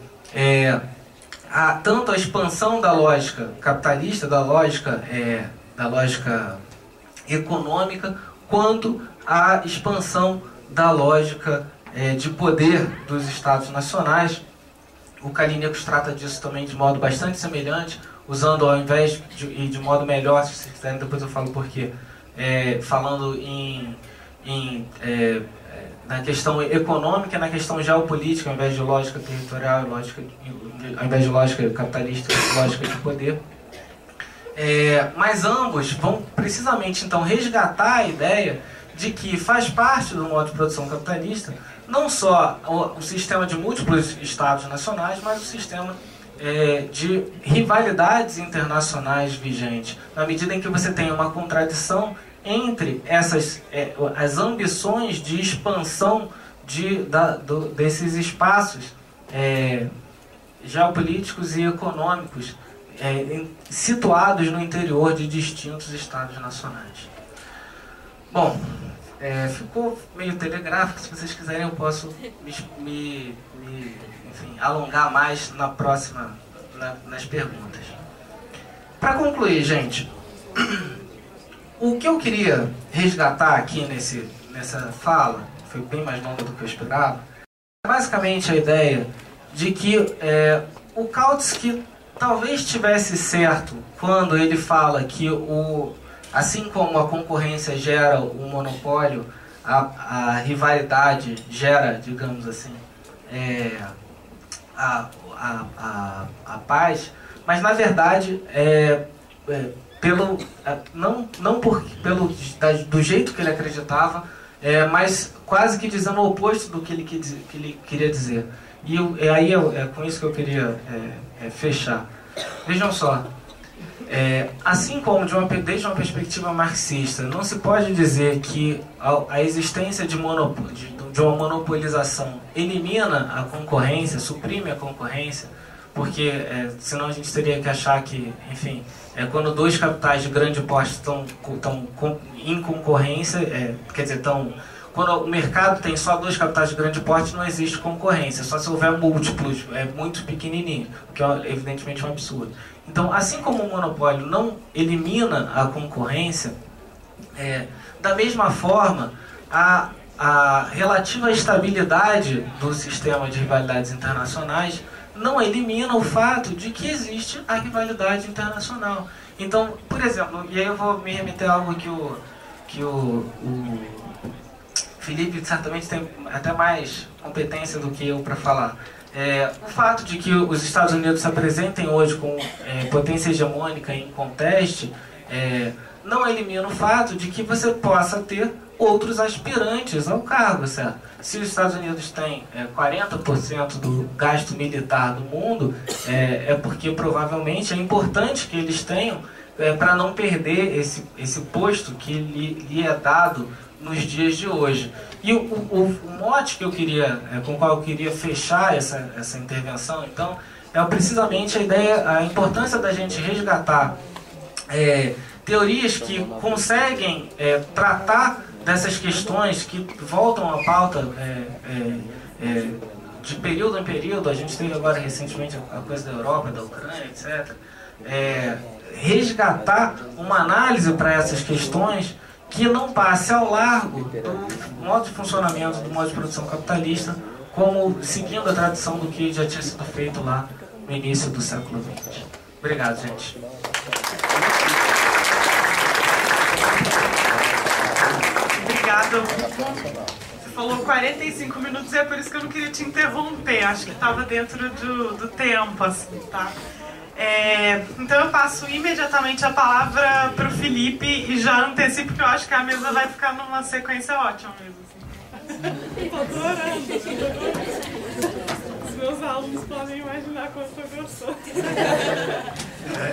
tanto a expansão da lógica capitalista, da lógica econômica, quanto a expansão da lógica de poder dos Estados nacionais. O Kallinikos trata disso também de modo bastante semelhante, usando ao invés de modo melhor, se vocês quiserem, depois eu falo porquê, falando na questão econômica e na questão geopolítica, ao invés de lógica territorial, ao invés de lógica capitalista e lógica de poder. Mas ambos vão precisamente então resgatar a ideia de que faz parte do modo de produção capitalista não só o sistema de múltiplos estados nacionais, mas o sistema de rivalidades internacionais vigente, na medida em que você tem uma contradição entre as ambições de expansão desses espaços geopolíticos e econômicos situados no interior de distintos estados nacionais. Bom, ficou meio telegráfico. Se vocês quiserem, eu posso enfim, alongar mais nas perguntas. Para concluir, gente, o que eu queria resgatar aqui nessa fala, foi bem mais longa do que eu esperava, é basicamente a ideia de que o Kautsky talvez tivesse certo quando ele fala que assim como a concorrência gera o monopólio, a rivalidade gera, digamos assim, a paz, mas na verdade do jeito que ele acreditava, mas quase que dizendo o oposto do que ele queria dizer. E aí é com isso que eu queria fechar. Vejam só, assim como desde uma perspectiva marxista, não se pode dizer que a existência de uma monopolização elimina a concorrência, suprime a concorrência, porque senão a gente teria que achar que, enfim, quando dois capitais de grande porte estão em concorrência, quer dizer, estão quando o mercado tem só 2 capitais de grande porte, não existe concorrência, só se houver múltiplos, muito pequenininho, que é evidentemente um absurdo. Então, assim como o monopólio não elimina a concorrência, da mesma forma, a relativa estabilidade do sistema de rivalidades internacionais não elimina o fato de que existe a rivalidade internacional. Então, por exemplo, e aí eu vou me remeter a algo que o Felipe certamente tem até mais competência do que eu para falar. O fato de que os Estados Unidos se apresentem hoje com potência hegemônica em conteste não elimina o fato de que você possa ter outros aspirantes ao cargo, certo? Se os Estados Unidos têm 40% do gasto militar do mundo, porque provavelmente é importante que eles tenham para não perder esse posto que lhe é dado nos dias de hoje. E o mote que eu queria, com o qual eu queria fechar essa intervenção, então, é precisamente a importância da gente resgatar teorias que conseguem tratar dessas questões que voltam à pauta de período em período. A gente teve agora recentemente a coisa da Europa, da Ucrânia, etc. Resgatar uma análise para essas questões que não passe ao largo do modo de funcionamento, do modo de produção capitalista, como seguindo a tradição do que já tinha sido feito lá no início do século XX. Obrigado, gente. Obrigada. Você falou 45 minutos e é por isso que eu não queria te interromper. Acho que estava dentro do tempo, assim, tá? Então eu passo imediatamente a palavra para o Felipe e já antecipo que eu acho que a mesa vai ficar numa sequência ótima mesmo. Assim. Tô adorando. Os meus alunos podem imaginar quanto eu gosto.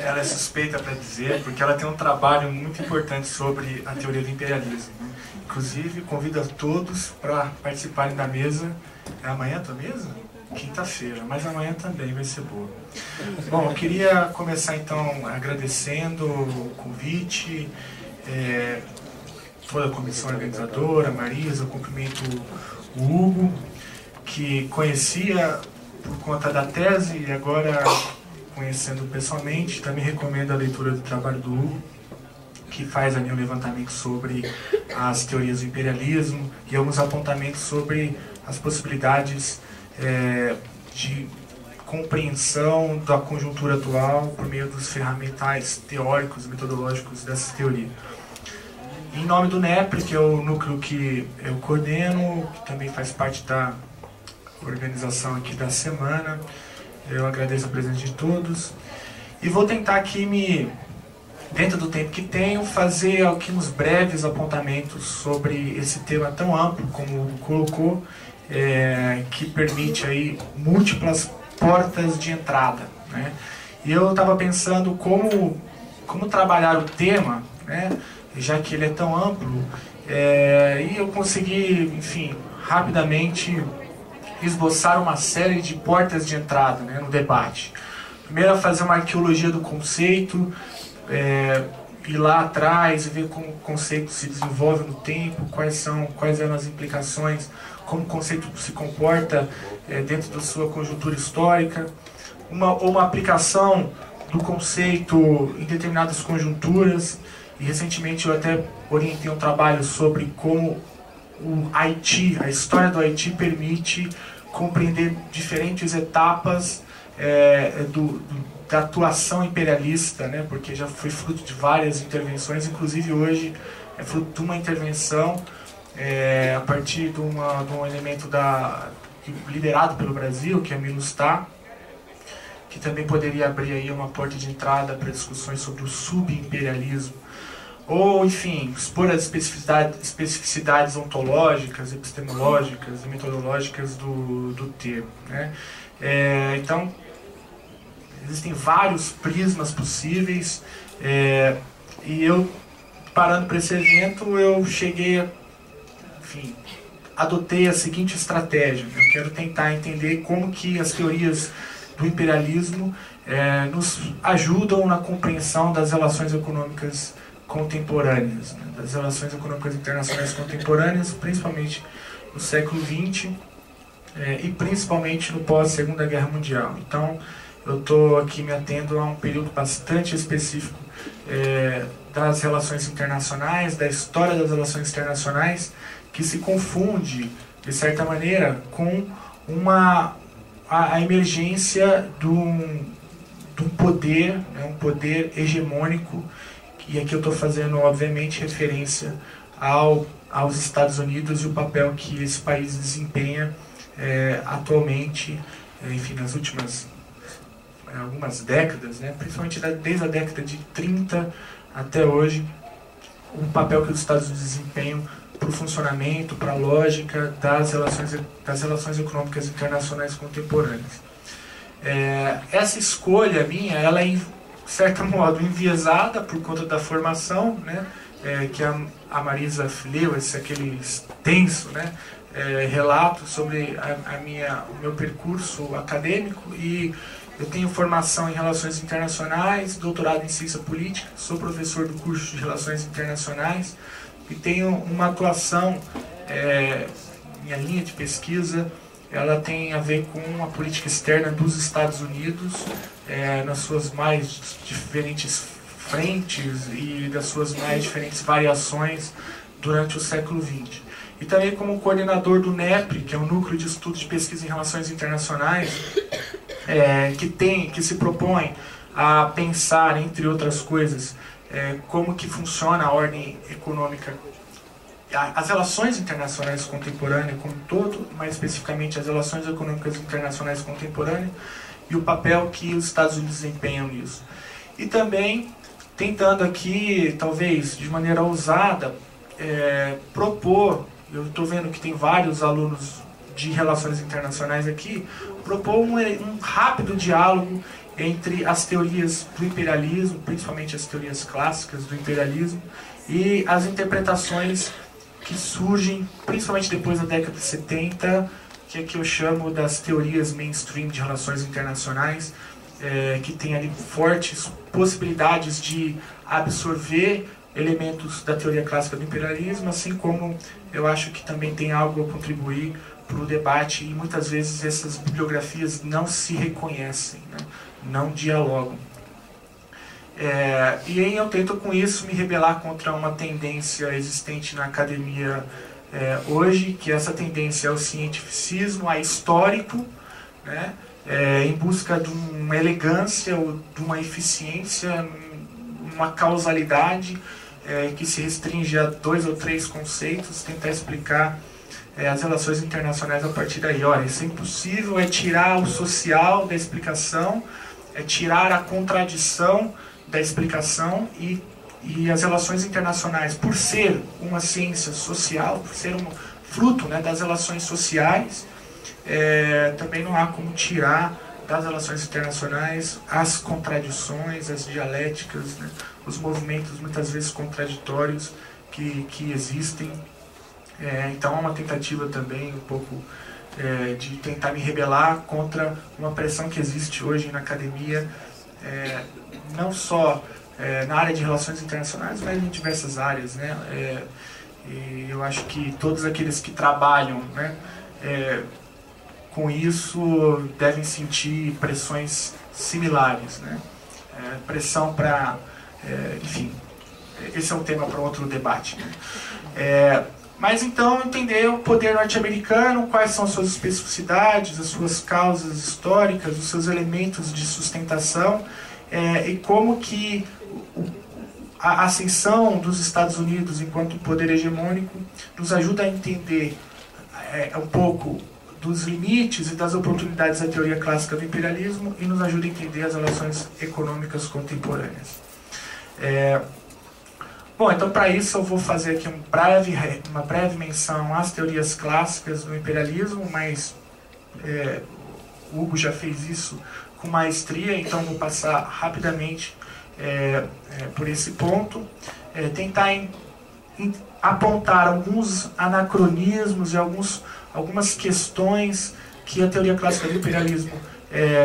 Ela é suspeita para dizer, porque ela tem um trabalho muito importante sobre a teoria do imperialismo. Né? Inclusive, convido a todos para participarem da mesa. É amanhã a tua mesa? Quinta-feira, mas amanhã também vai ser boa. Bom, eu queria começar então agradecendo o convite, toda a comissão organizadora, a Marisa, eu cumprimento o Hugo, que conhecia por conta da tese e agora conhecendo pessoalmente, também recomendo a leitura do trabalho do Hugo, que faz ali um levantamento sobre as teorias do imperialismo e alguns apontamentos sobre as possibilidades de compreensão da conjuntura atual por meio dos ferramentais teóricos e metodológicos dessa teoria. Em nome do NEPRE, que é o núcleo que eu coordeno, que também faz parte da organização aqui da semana, eu agradeço a presença de todos e vou tentar aqui, dentro do tempo que tenho, fazer aqui uns breves apontamentos sobre esse tema tão amplo como o colocou, que permite aí múltiplas portas de entrada, né? E eu estava pensando como trabalhar o tema, né? Já que ele é tão amplo, e eu consegui, enfim, rapidamente esboçar uma série de portas de entrada, né, no debate. Primeiro, fazer uma arqueologia do conceito, ir lá atrás e ver como o conceito se desenvolve no tempo, quais eram as implicações, como o conceito se comporta dentro da sua conjuntura histórica, uma aplicação do conceito em determinadas conjunturas. E recentemente eu até orientei um trabalho sobre como o Haiti, a história do Haiti permite compreender diferentes etapas da atuação imperialista, né? Porque já foi fruto de várias intervenções, inclusive hoje é fruto de uma intervenção a partir de um elemento liderado pelo Brasil, que é a MINUSTAH, que também poderia abrir aí uma porta de entrada para discussões sobre o subimperialismo, ou, enfim, expor as especificidades ontológicas, epistemológicas e metodológicas do termo, né? Então, existem vários prismas possíveis, e eu, parando para esse evento, eu cheguei, enfim, adotei a seguinte estratégia. Eu quero tentar entender como que as teorias do imperialismo nos ajudam na compreensão das relações econômicas contemporâneas, né, das relações econômicas internacionais contemporâneas, principalmente no século XX e principalmente no pós-Segunda Guerra Mundial. Então, eu estou aqui me atendo a um período bastante específico das relações internacionais, da história das relações internacionais, que se confunde, de certa maneira, com a emergência de um poder, né, um poder hegemônico, e aqui eu estou fazendo, obviamente, referência aos Estados Unidos e o papel que esse país desempenha atualmente, enfim, nas últimas algumas décadas, né, principalmente desde a década de 30 até hoje, o papel que os Estados Unidos desempenham para o funcionamento, para a lógica das relações econômicas internacionais contemporâneas. Essa escolha minha, ela é, de certo modo, enviesada por conta da formação, né, que a Marisa leu, aquele extenso, né, relato sobre o meu percurso acadêmico, e eu tenho formação em Relações Internacionais, doutorado em Ciência Política, sou professor do curso de Relações Internacionais e tenho uma atuação, minha linha de pesquisa, ela tem a ver com a política externa dos Estados Unidos, nas suas mais diferentes frentes e das suas mais diferentes variações durante o século XX. E também como coordenador do NEPRI, que é o Núcleo de Estudo de Pesquisa em Relações Internacionais, que se propõe a pensar, entre outras coisas, como que funciona a ordem econômica, as relações internacionais contemporâneas como um todo, mais especificamente as relações econômicas internacionais contemporâneas, e o papel que os Estados Unidos desempenham nisso. E também tentando aqui, talvez de maneira ousada, propor, eu estou vendo que tem vários alunos de relações internacionais aqui, propor um rápido diálogo entre as teorias do imperialismo, principalmente as teorias clássicas do imperialismo, e as interpretações que surgem, principalmente depois da década de 70, que é que eu chamo das teorias mainstream de relações internacionais, que tem ali fortes possibilidades de absorver elementos da teoria clássica do imperialismo, assim como eu acho que também tem algo a contribuir para o debate, e muitas vezes essas bibliografias não se reconhecem, né? Não dialogam. E aí eu tento com isso me rebelar contra uma tendência existente na academia hoje, que essa tendência é o cientificismo ahistórico, né? Em busca de uma elegância ou de uma eficiência, uma causalidade que se restringe a 2 ou 3 conceitos, tentar explicar as relações internacionais a partir daí. Olha, isso é impossível, é tirar o social da explicação, é tirar a contradição da explicação, e as relações internacionais, por ser uma ciência social, por ser um fruto, né, das relações sociais, também não há como tirar das relações internacionais as contradições, as dialéticas, né, os movimentos muitas vezes contraditórios que existem. Então é uma tentativa também um pouco de tentar me rebelar contra uma pressão que existe hoje na academia, não só na área de relações internacionais, mas em diversas áreas, né? E eu acho que todos aqueles que trabalham, né, com isso devem sentir pressões similares, né? Pressão para... enfim, esse é um tema para outro debate, né? Mas então entender o poder norte-americano, quais são as suas especificidades, as suas causas históricas, os seus elementos de sustentação, e como que a ascensão dos Estados Unidos enquanto poder hegemônico nos ajuda a entender um pouco dos limites e das oportunidades da teoria clássica do imperialismo, e nos ajuda a entender as relações econômicas contemporâneas. Bom, então para isso eu vou fazer aqui uma breve menção às teorias clássicas do imperialismo, mas o Hugo já fez isso com maestria, então vou passar rapidamente por esse ponto, tentar apontar alguns anacronismos e algumas questões que a teoria clássica do imperialismo,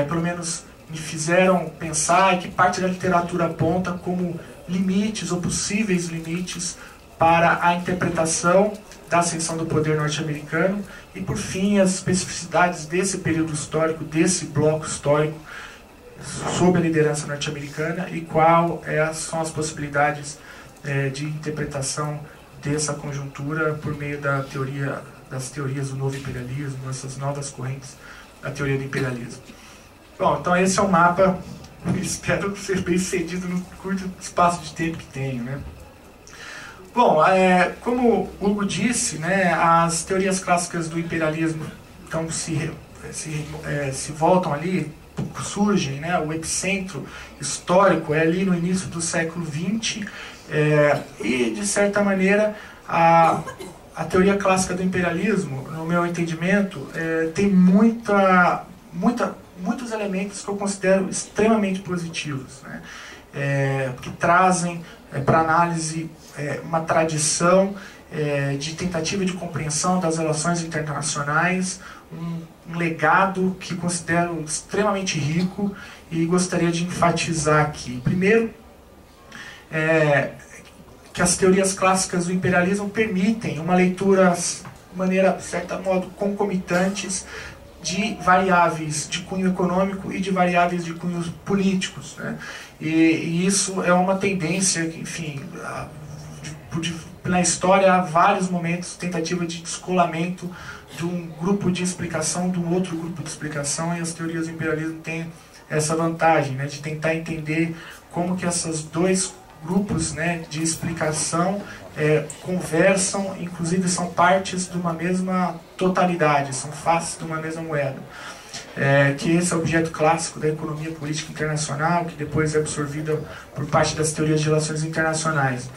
pelo menos me fizeram pensar, e que parte da literatura aponta como limites ou possíveis limites para a interpretação da ascensão do poder norte-americano e, por fim, as especificidades desse período histórico, desse bloco histórico, sob a liderança norte-americana e são as possibilidades de interpretação dessa conjuntura por meio das teorias do novo imperialismo, essas novas correntes da teoria do imperialismo. Bom, então esse é o mapa, espero ser bem sucedido no curto espaço de tempo que tenho, né? Bom, como o Hugo disse, né, as teorias clássicas do imperialismo então, se voltam ali, surgem, né, o epicentro histórico é ali no início do século XX, e, de certa maneira, a teoria clássica do imperialismo, no meu entendimento, tem muitos elementos que eu considero extremamente positivos, né, que trazem para análise uma tradição de tentativa de compreensão das relações internacionais, um legado que considero extremamente rico e gostaria de enfatizar aqui. Primeiro, que as teorias clássicas do imperialismo permitem uma leitura, de maneira, de certo modo, concomitantes de variáveis de cunho econômico e de variáveis de cunhos políticos, né? E isso é uma tendência que, enfim, na história há vários momentos tentativa de descolamento de um grupo de explicação de um outro grupo de explicação, e as teorias do imperialismo têm essa vantagem, né, de tentar entender como que esses dois grupos, né, de explicação conversam, inclusive são partes de uma mesma totalidade, são faces de uma mesma moeda. Que esse é o objeto clássico da economia política internacional, que depois é absorvida por parte das teorias de relações internacionais.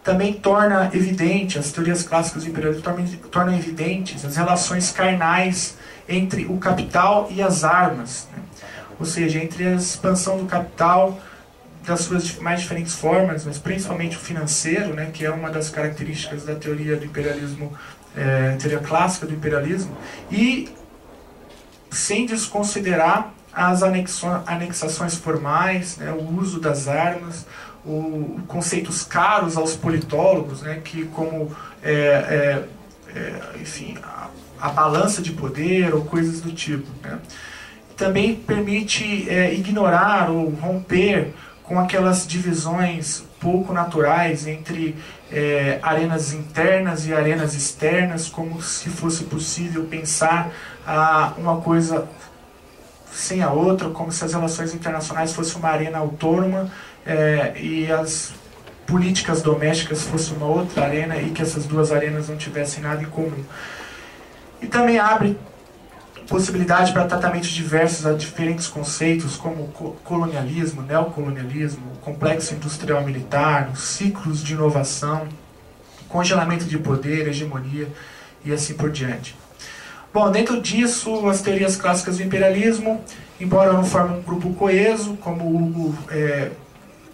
Também torna evidente, as teorias clássicas do imperialismo tornam evidentes as relações carnais entre o capital e as armas, né? Ou seja, entre a expansão do capital das suas mais diferentes formas, mas principalmente o financeiro, né, que é uma das características da teoria do imperialismo, teoria clássica do imperialismo, e sem desconsiderar as anexações formais, né, o uso das armas, conceitos caros aos politólogos, né, que como enfim, a balança de poder ou coisas do tipo, né. Também permite ignorar ou romper com aquelas divisões pouco naturais entre arenas internas e arenas externas, como se fosse possível pensar uma coisa sem a outra, como se as relações internacionais fossem uma arena autônoma e as políticas domésticas fossem uma outra arena e que essas duas arenas não tivessem nada em comum. E também abre possibilidade para tratamentos diversos a diferentes conceitos como colonialismo, neocolonialismo, complexo industrial militar, ciclos de inovação, congelamento de poder, hegemonia e assim por diante. Bom, dentro disso, as teorias clássicas do imperialismo, embora não formem um grupo coeso, como o Hugo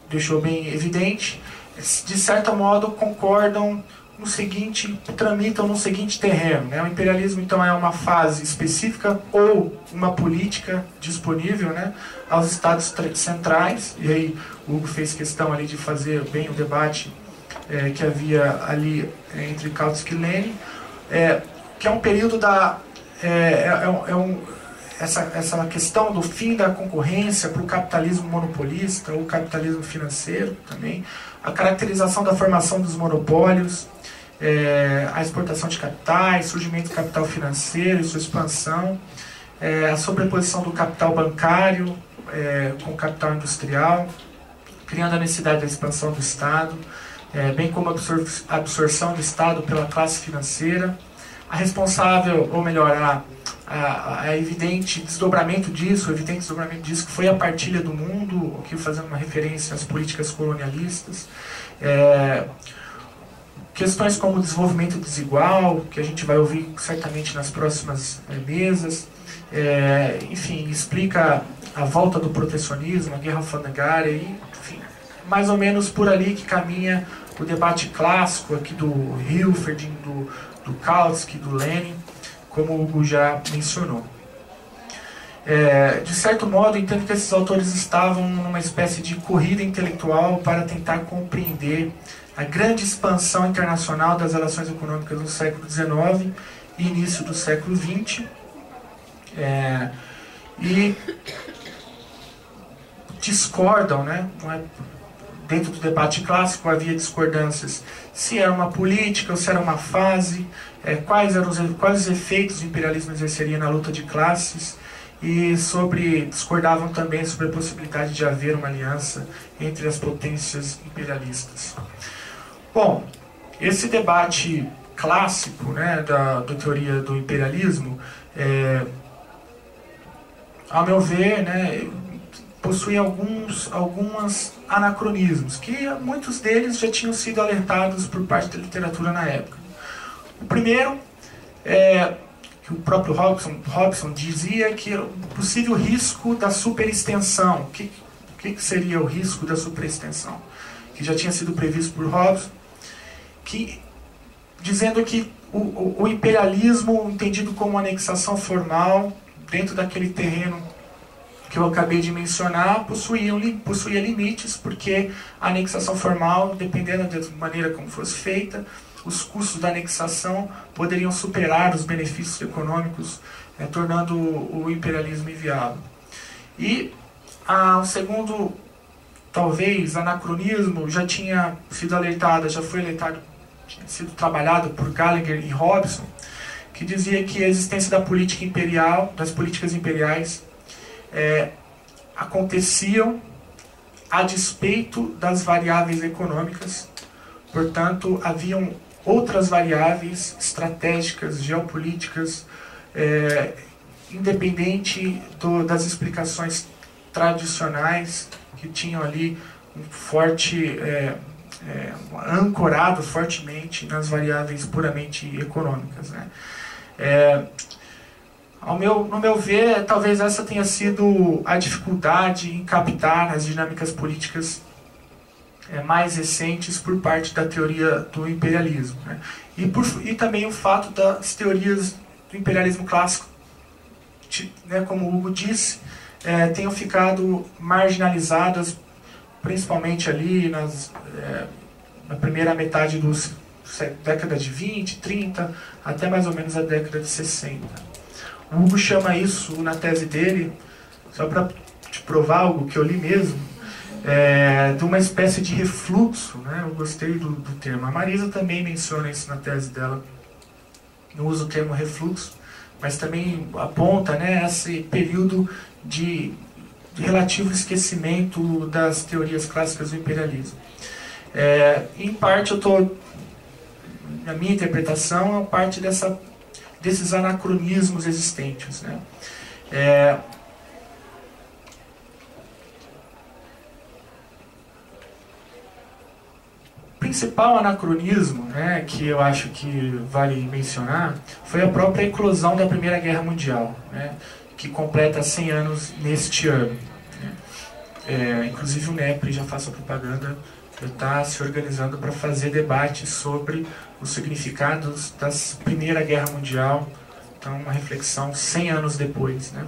deixou bem evidente, de certo modo concordam no seguinte, tramitam no seguinte terreno, né? O imperialismo então é uma fase específica ou uma política disponível, né, aos estados centrais, e aí o Hugo fez questão ali de fazer bem o debate que havia ali entre Kautsky e Lenin, que é um período essa questão do fim da concorrência para o capitalismo monopolista ou capitalismo financeiro também, a caracterização da formação dos monopólios, a exportação de capitais, surgimento do capital financeiro e sua expansão, a sobreposição do capital bancário com o capital industrial, criando a necessidade da expansão do Estado, bem como a absorção do Estado pela classe financeira, a responsável, ou melhor, a evidente desdobramento disso, que foi a partilha do mundo, aqui fazendo uma referência às políticas colonialistas, questões como o desenvolvimento desigual, que a gente vai ouvir certamente nas próximas mesas, enfim, explica a volta do protecionismo, a guerra alfandegária, e, enfim, mais ou menos por ali que caminha o debate clássico aqui do Hilferding, do Kautsky, do Lenin, como o Hugo já mencionou. De certo modo, entendo que esses autores estavam numa espécie de corrida intelectual para tentar compreender a grande expansão internacional das relações econômicas no século XIX e início do século XX. E discordam, né? Dentro do debate clássico havia discordâncias se era uma política ou se era uma fase, quais os efeitos o imperialismo exerceria na luta de classes, e discordavam também sobre a possibilidade de haver uma aliança entre as potências imperialistas. Bom, esse debate clássico, né, da teoria do imperialismo, ao meu ver, né, possui alguns anacronismos, que muitos deles já tinham sido alertados por parte da literatura na época. O primeiro é que o próprio Hobson dizia que o possível risco da superextensão. O que seria o risco da superextensão? Que já tinha sido previsto por Hobson, dizendo que o imperialismo, entendido como anexação formal, dentro daquele terreno que eu acabei de mencionar, possuía limites, porque a anexação formal, dependendo da maneira como fosse feita, os custos da anexação poderiam superar os benefícios econômicos, tornando o imperialismo inviável. E o segundo, talvez, anacronismo já tinha sido alertado, tinha sido trabalhado por Gallagher e Hobson, que dizia que a existência da política imperial, das políticas imperiais, aconteciam a despeito das variáveis econômicas. Portanto, haviam outras variáveis estratégicas, geopolíticas, independente das explicações tradicionais, que tinham ali ancorado fortemente nas variáveis puramente econômicas, né? No meu ver, talvez essa tenha sido a dificuldade em captar as dinâmicas políticas mais recentes por parte da teoria do imperialismo, né? E também o fato das teorias do imperialismo clássico, né, como o Hugo disse, tenham ficado marginalizadas, principalmente ali na primeira metade da década de 20, 30, até mais ou menos a década de 60. O Hugo chama isso, na tese dele, só para te provar algo que eu li mesmo, de uma espécie de refluxo, né? Eu gostei do termo. A Marisa também menciona isso na tese dela. Não usa o termo refluxo, mas também aponta, né, esse período de relativo esquecimento das teorias clássicas do imperialismo. Em parte, na minha interpretação, é parte desses anacronismos existentes, né? O principal anacronismo, né, que eu acho que vale mencionar, foi a própria eclosão da Primeira Guerra Mundial, né, que completa 100 anos neste ano, né? Inclusive o NEPRI, já faço a propaganda, está se organizando para fazer debates sobre os significados da Primeira Guerra Mundial. Então, uma reflexão 100 anos depois, né?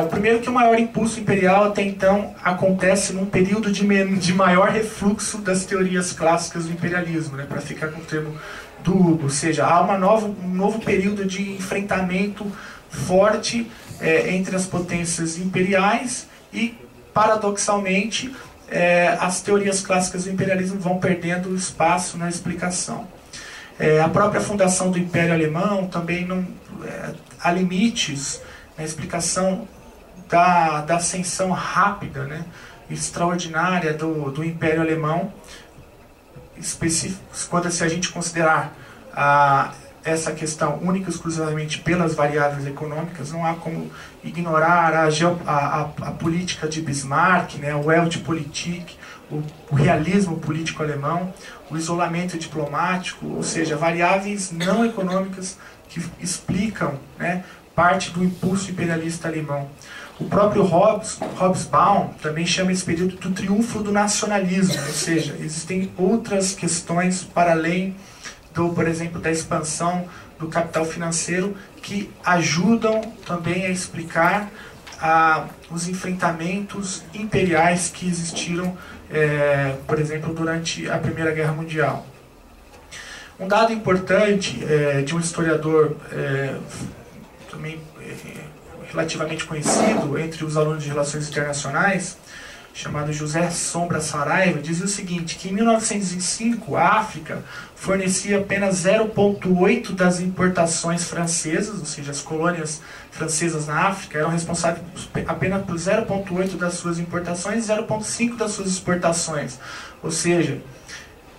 O primeiro, que o maior impulso imperial até então acontece num período de maior refluxo das teorias clássicas do imperialismo, né, para ficar com o termo do Hugo, ou seja, há um novo período de enfrentamento forte entre as potências imperiais e, paradoxalmente, as teorias clássicas do imperialismo vão perdendo espaço na explicação. A própria fundação do Império Alemão também há limites na explicação da ascensão rápida, né, extraordinária do Império Alemão, quando se a gente considerar essa questão única e exclusivamente pelas variáveis econômicas. Não há como ignorar a política de Bismarck, né, o Weltpolitik, o realismo político alemão, o isolamento diplomático, ou seja, variáveis não econômicas que explicam, né, parte do impulso imperialista alemão. O próprio Hobsbawm também chama esse período do triunfo do nacionalismo, ou seja, existem outras questões para além por exemplo, da expansão do capital financeiro que ajudam também a explicar os enfrentamentos imperiais que existiram, por exemplo, durante a Primeira Guerra Mundial. Um dado importante de um historiador também relativamente conhecido entre os alunos de Relações Internacionais, chamado José Sombra Saraiva, diz o seguinte, que em 1905 a África fornecia apenas 0,8% das importações francesas, ou seja, as colônias francesas na África eram responsáveis apenas por 0,8% das suas importações e 0,5% das suas exportações. Ou seja,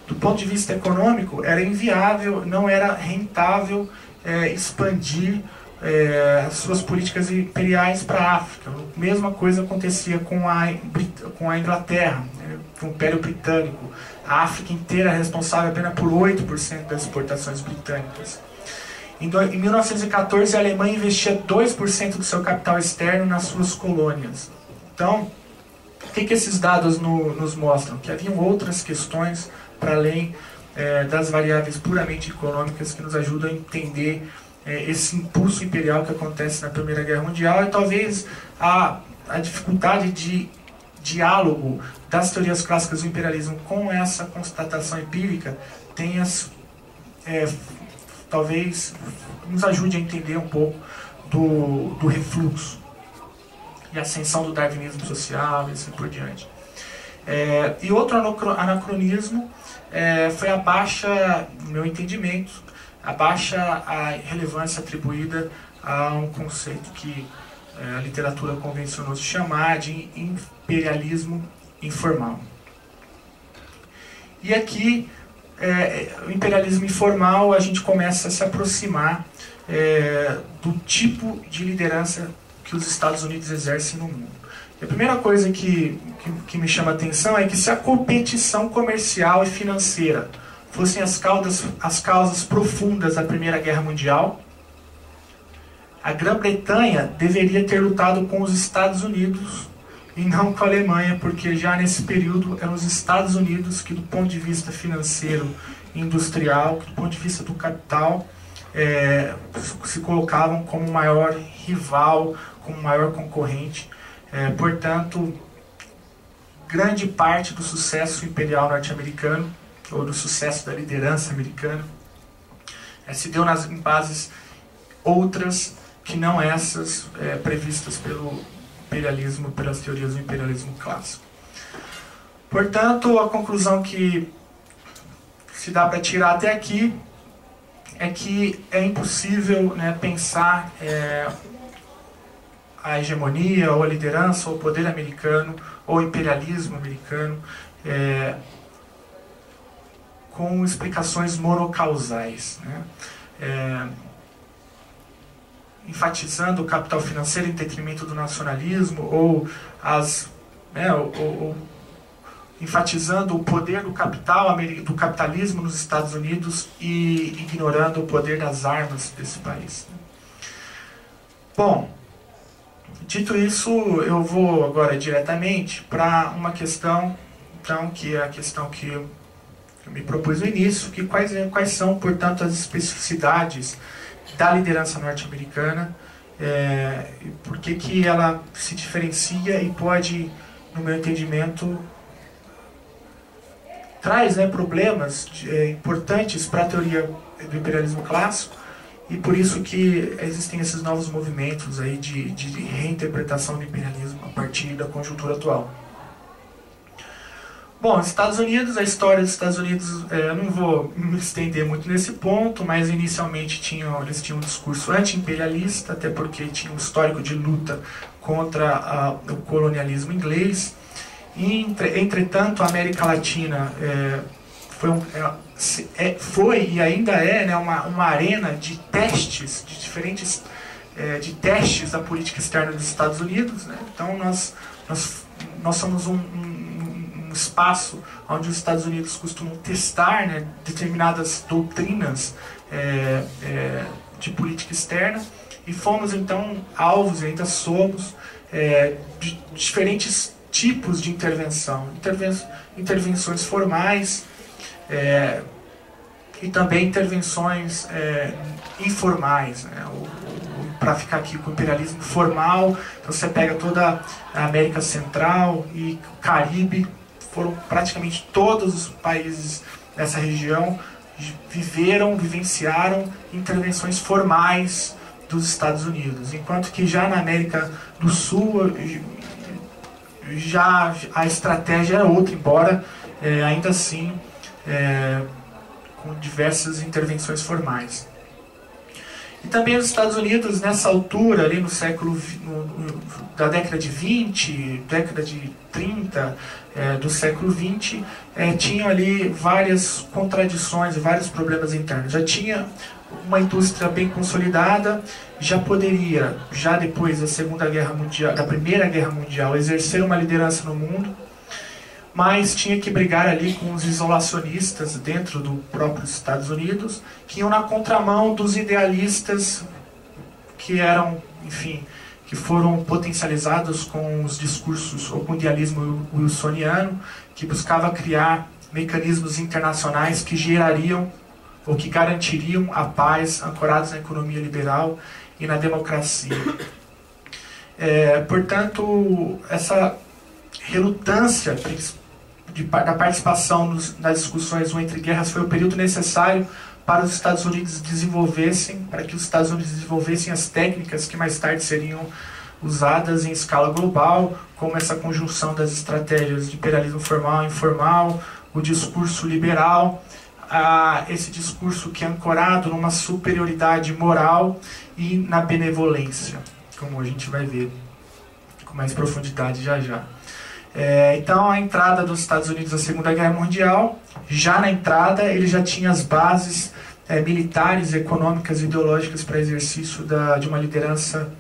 do ponto de vista econômico, era inviável, não era rentável expandir as suas políticas imperiais para a África. A mesma coisa acontecia com a Inglaterra, com o Império Britânico. A África inteira é responsável apenas por 8% das exportações britânicas. Em 1914, a Alemanha investia 2% do seu capital externo nas suas colônias. Então, o que esses dados nos mostram? Que haviam outras questões para além das variáveis puramente econômicas que nos ajudam a entender esse impulso imperial que acontece na Primeira Guerra Mundial e talvez a dificuldade de diálogo das teorias clássicas do imperialismo com essa constatação empírica tenha, talvez, nos ajude a entender um pouco do refluxo e ascensão do darwinismo social e assim por diante. E outro anacronismo foi a baixa, no meu entendimento, a baixa relevância atribuída a um conceito que a literatura convencionou se chamar de imperialismo informal. E aqui, o imperialismo informal, a gente começa a se aproximar do tipo de liderança que os Estados Unidos exercem no mundo. E a primeira coisa que me chama a atenção é que se a competição comercial e financeira fossem as causas profundas da Primeira Guerra Mundial, a Grã-Bretanha deveria ter lutado com os Estados Unidos e não com a Alemanha, porque já nesse período eram os Estados Unidos que, do ponto de vista financeiro e industrial, do ponto de vista do capital, se colocavam como maior rival, como maior concorrente. Portanto, grande parte do sucesso imperial norte-americano, ou do sucesso da liderança americana, se deu em bases outras que não essas previstas pelo imperialismo, pelas teorias do imperialismo clássico. Portanto, a conclusão que se dá para tirar até aqui é que é impossível, pensar a hegemonia, ou a liderança, ou o poder americano, ou o imperialismo americano, com explicações monocausais, enfatizando o capital financeiro em detrimento do nacionalismo, ou enfatizando o poder do capitalismo nos Estados Unidos e ignorando o poder das armas desse país. Bom, dito isso, eu vou agora diretamente para uma questão, então, que é a questão que eu me propus no início, que quais são, portanto, as especificidades da liderança norte-americana, por que ela se diferencia e pode, no meu entendimento, traz problemas importantes para a teoria do imperialismo clássico, e por isso que existem esses novos movimentos aí de reinterpretação do imperialismo a partir da conjuntura atual. Bom, Estados Unidos, a história dos Estados Unidos, eu não vou me estender muito nesse ponto, mas inicialmente eles tinham um discurso anti-imperialista, até porque tinha um histórico de luta contra o colonialismo inglês. Entretanto, a América Latina foi e ainda é uma arena de testes, de diferentes testes da política externa dos Estados Unidos. Então, nós somos um espaço onde os Estados Unidos costumam testar determinadas doutrinas de política externa, e fomos então alvos, e ainda somos, de diferentes tipos de intervenção, intervenções formais e também intervenções informais, né? Para ficar aqui com o imperialismo formal, então você pega toda a América Central e o Caribe, foram praticamente todos os países dessa região vivenciaram intervenções formais dos Estados Unidos, enquanto que já na América do Sul já a estratégia era outra, embora ainda assim com diversas intervenções formais. E também os Estados Unidos, nessa altura, ali no século da década de 20, década de 30 do século 20, tinham ali várias contradições, vários problemas internos. Já tinha uma indústria bem consolidada, já poderia, já depois da Segunda Guerra Mundial, da Primeira Guerra Mundial, exercer uma liderança no mundo, mas tinha que brigar ali com os isolacionistas dentro do próprio Estados Unidos, que iam na contramão dos idealistas que eram, enfim, que foram potencializados com os discursos, ou com o idealismo wilsoniano, que buscava criar mecanismos internacionais que gerariam, ou que garantiriam a paz, ancorados na economia liberal e na democracia. Portanto, essa relutância da participação nas discussões entre guerras foi o período necessário para os Estados Unidos para que os Estados Unidos desenvolvessem as técnicas que mais tarde seriam usadas em escala global, como essa conjunção das estratégias de imperialismo formal e informal, o discurso liberal, esse discurso que é ancorado numa superioridade moral e na benevolência, como a gente vai ver com mais profundidade já já. Então, a entrada dos Estados Unidos na Segunda Guerra Mundial, já na entrada, ele já tinha as bases militares, econômicas e ideológicas para exercício de uma liderança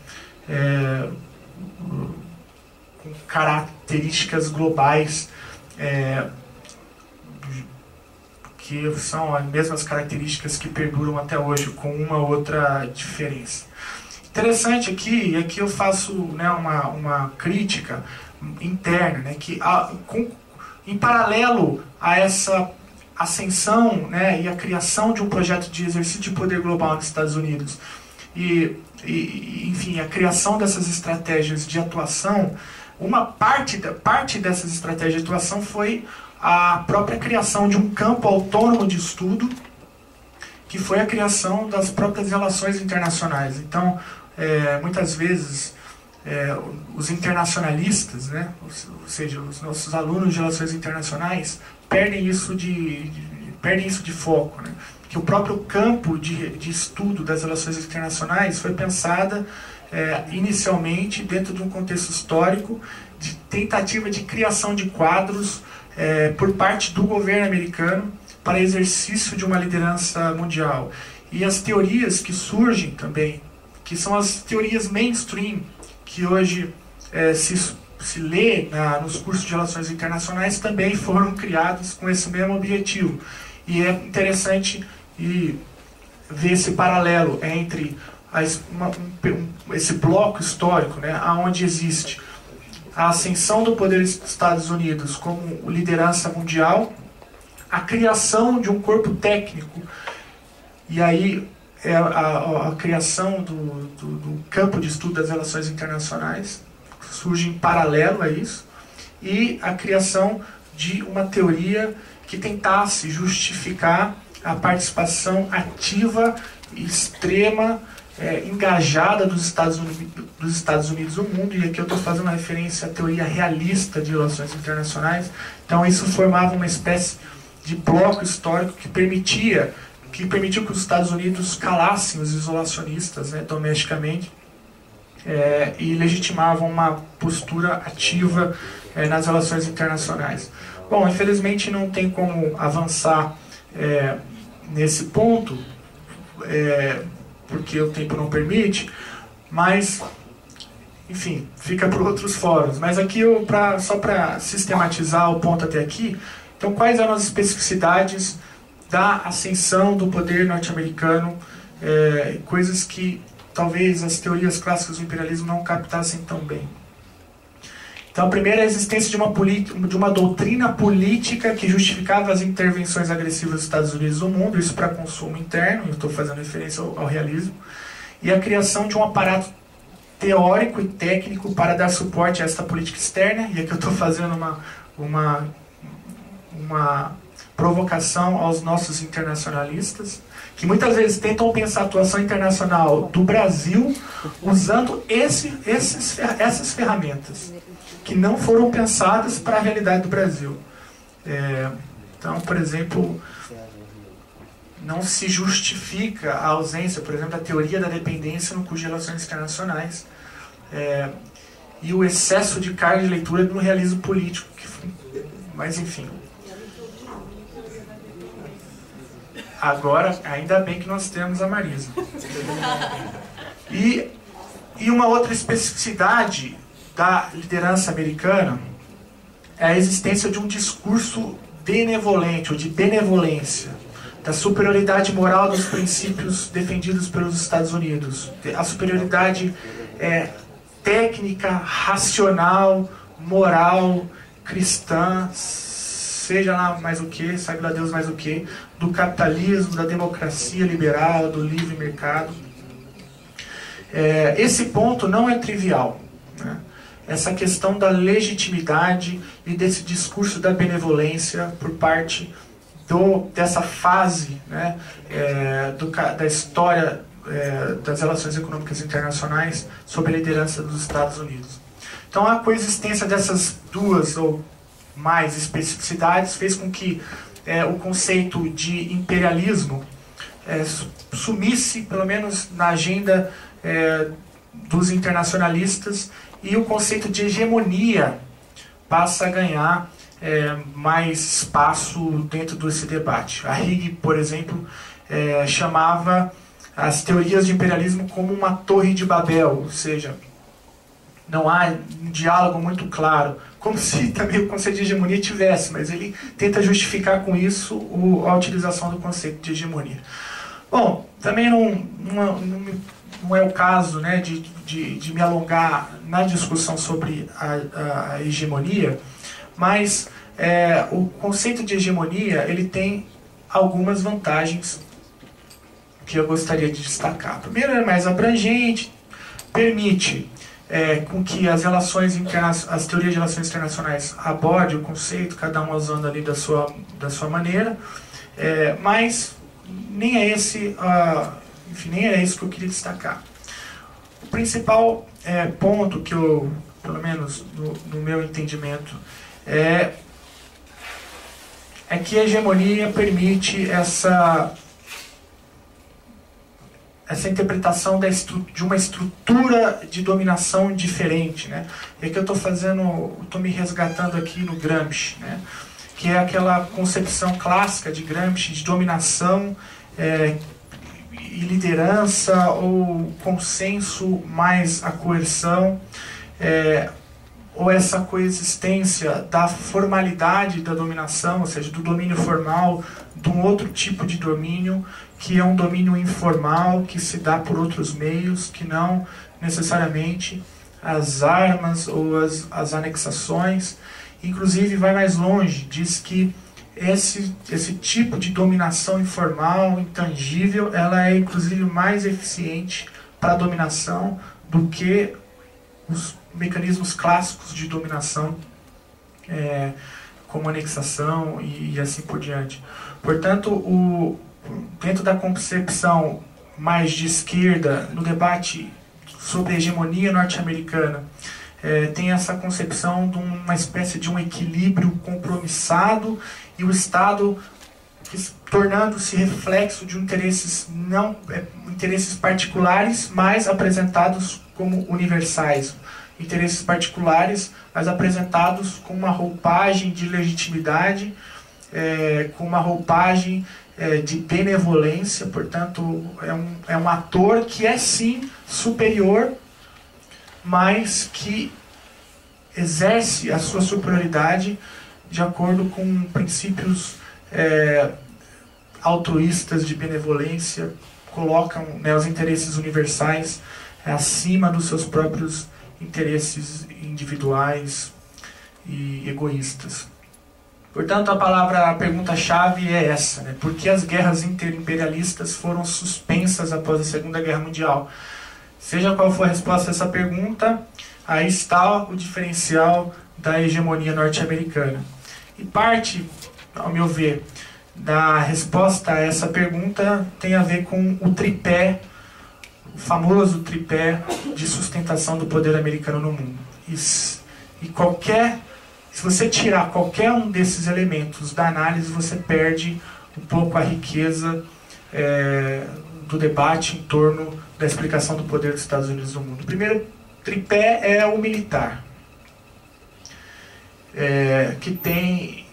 com características globais, que são as mesmas características que perduram até hoje, com uma outra diferença. Interessante aqui, e aqui eu faço, né, uma crítica interna, né, que em paralelo a essa ascensão, né, e a criação de um projeto de exercício de poder global nos Estados Unidos enfim, a criação dessas estratégias de atuação, uma parte dessas estratégias de atuação foi a própria criação de um campo autônomo de estudo, que foi a criação das próprias relações internacionais. Então, muitas vezes os internacionalistas, né, ou seja, os nossos alunos de relações internacionais, perdem isso de foco, né? Que o próprio campo de estudo das relações internacionais foi pensada inicialmente dentro de um contexto histórico de tentativa de criação de quadros por parte do governo americano para exercício de uma liderança mundial. E as teorias que surgem também, que são as teorias mainstream, que hoje se lê nos cursos de relações internacionais, também foram criados com esse mesmo objetivo. E é interessante ver esse paralelo entre esse bloco histórico, né, onde existe a ascensão do poder dos Estados Unidos como liderança mundial, a criação de um corpo técnico, e aí a criação do campo de estudo das relações internacionais, surge em paralelo a isso, e a criação de uma teoria que tentasse justificar a participação ativa, extrema, engajada dos Estados Unidos no mundo, e aqui eu estou fazendo uma referência à teoria realista de relações internacionais. Então isso formava uma espécie de bloco histórico que permitiu que os Estados Unidos calassem os isolacionistas, né, domesticamente, e legitimavam uma postura ativa nas relações internacionais. Bom, infelizmente não tem como avançar nesse ponto, porque o tempo não permite, mas, enfim, fica para outros fóruns. Mas aqui, só para sistematizar o ponto até aqui, então quais eram as especificidades da ascensão do poder norte-americano, coisas que talvez as teorias clássicas do imperialismo não captassem tão bem. Então, a primeira é a existência de uma doutrina política que justificava as intervenções agressivas dos Estados Unidos no mundo, isso para consumo interno, eu estou fazendo referência ao realismo, e a criação de um aparato teórico e técnico para dar suporte a esta política externa, e aqui eu estou fazendo uma provocação aos nossos internacionalistas, que muitas vezes tentam pensar a atuação internacional do Brasil usando essas ferramentas, que não foram pensadas para a realidade do Brasil. Então, por exemplo, não se justifica a ausência, por exemplo, da teoria da dependência no curso de Relações Internacionais, e o excesso de carga de leitura no realismo político. Mas, enfim. Agora, ainda bem que nós temos a Marisa. E uma outra especificidade da liderança americana é a existência de um discurso benevolente, ou de benevolência, da superioridade moral dos princípios defendidos pelos Estados Unidos. A superioridade técnica, racional, moral, cristã, seja lá mais o que, sabe lá Deus mais o que, do capitalismo, da democracia liberal, do livre mercado. Esse ponto não é trivial, né? Essa questão da legitimidade e desse discurso da benevolência por parte dessa fase, né, da história das relações econômicas internacionais sob a liderança dos Estados Unidos. Então, a coexistência dessas duas ou mais especificidades fez com que o conceito de imperialismo sumisse, pelo menos na agenda dos internacionalistas, e o conceito de hegemonia passa a ganhar mais espaço dentro desse debate. A Higg, por exemplo, chamava as teorias de imperialismo como uma torre de Babel, ou seja, não há um diálogo muito claro, como se também o conceito de hegemonia tivesse, mas ele tenta justificar com isso a utilização do conceito de hegemonia. Bom, também não é o caso, né, de me alongar na discussão sobre a hegemonia, mas o conceito de hegemonia ele tem algumas vantagens que eu gostaria de destacar. Primeiro, é mais abrangente, permite com que as teorias de relações internacionais abordem o conceito, cada um usando ali da sua maneira, mas nem é esse que eu queria destacar. O principal ponto que eu, pelo menos no meu entendimento, é que a hegemonia permite essa interpretação de uma estrutura de dominação diferente, né? E aqui eu estou me resgatando aqui no Gramsci, né? Que é aquela concepção clássica de Gramsci de dominação e liderança, ou consenso mais a coerção, ou essa coexistência da formalidade da dominação, ou seja, do domínio formal, de um outro tipo de domínio, que é um domínio informal, que se dá por outros meios, que não necessariamente as armas ou as anexações. Inclusive vai mais longe, diz que esse tipo de dominação informal, intangível, ela é inclusive mais eficiente para a dominação do que os mecanismos clássicos de dominação, como anexação e assim por diante. Portanto, dentro da concepção mais de esquerda, no debate sobre a hegemonia norte-americana, tem essa concepção de uma espécie de um equilíbrio compromissado, e o Estado tornando-se reflexo de interesses particulares, mas apresentados como universais. Interesses particulares, mas apresentados com uma roupagem de legitimidade, com uma roupagem de benevolência. Portanto, é um ator que é sim superior, mas que exerce a sua superioridade de acordo com princípios altruístas de benevolência, colocam, né, os interesses universais acima dos seus próprios interesses individuais e egoístas. Portanto, a pergunta-chave é essa, né? Por que as guerras interimperialistas foram suspensas após a Segunda Guerra Mundial? Seja qual for a resposta a essa pergunta, aí está o diferencial da hegemonia norte-americana. E parte, ao meu ver, da resposta a essa pergunta tem a ver com o tripé, o famoso tripé de sustentação do poder americano no mundo. Se você tirar qualquer um desses elementos da análise, você perde um pouco a riqueza do debate em torno da explicação do poder dos Estados Unidos no mundo. O primeiro tripé é o militar, que tem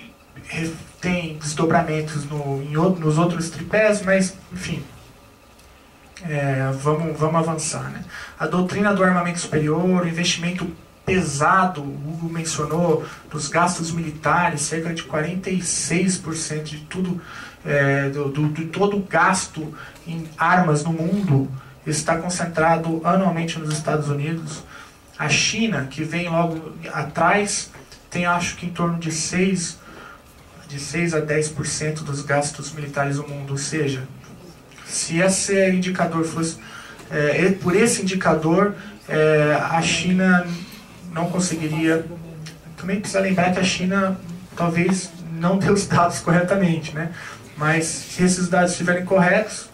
desdobramentos nos outros tripés, mas, enfim, vamos avançar, né? A doutrina do armamento superior, o investimento pesado, o Hugo mencionou, dos gastos militares, cerca de 46% de tudo, de todo o gasto em armas no mundo está concentrado anualmente nos Estados Unidos. A China, que vem logo atrás, tem acho que em torno de 6 a 10% dos gastos militares do mundo. Ou seja, se esse indicador fosse... por esse indicador, a China não conseguiria... Também precisa lembrar que a China talvez não dê os dados corretamente, né? Mas se esses dados estiverem corretos,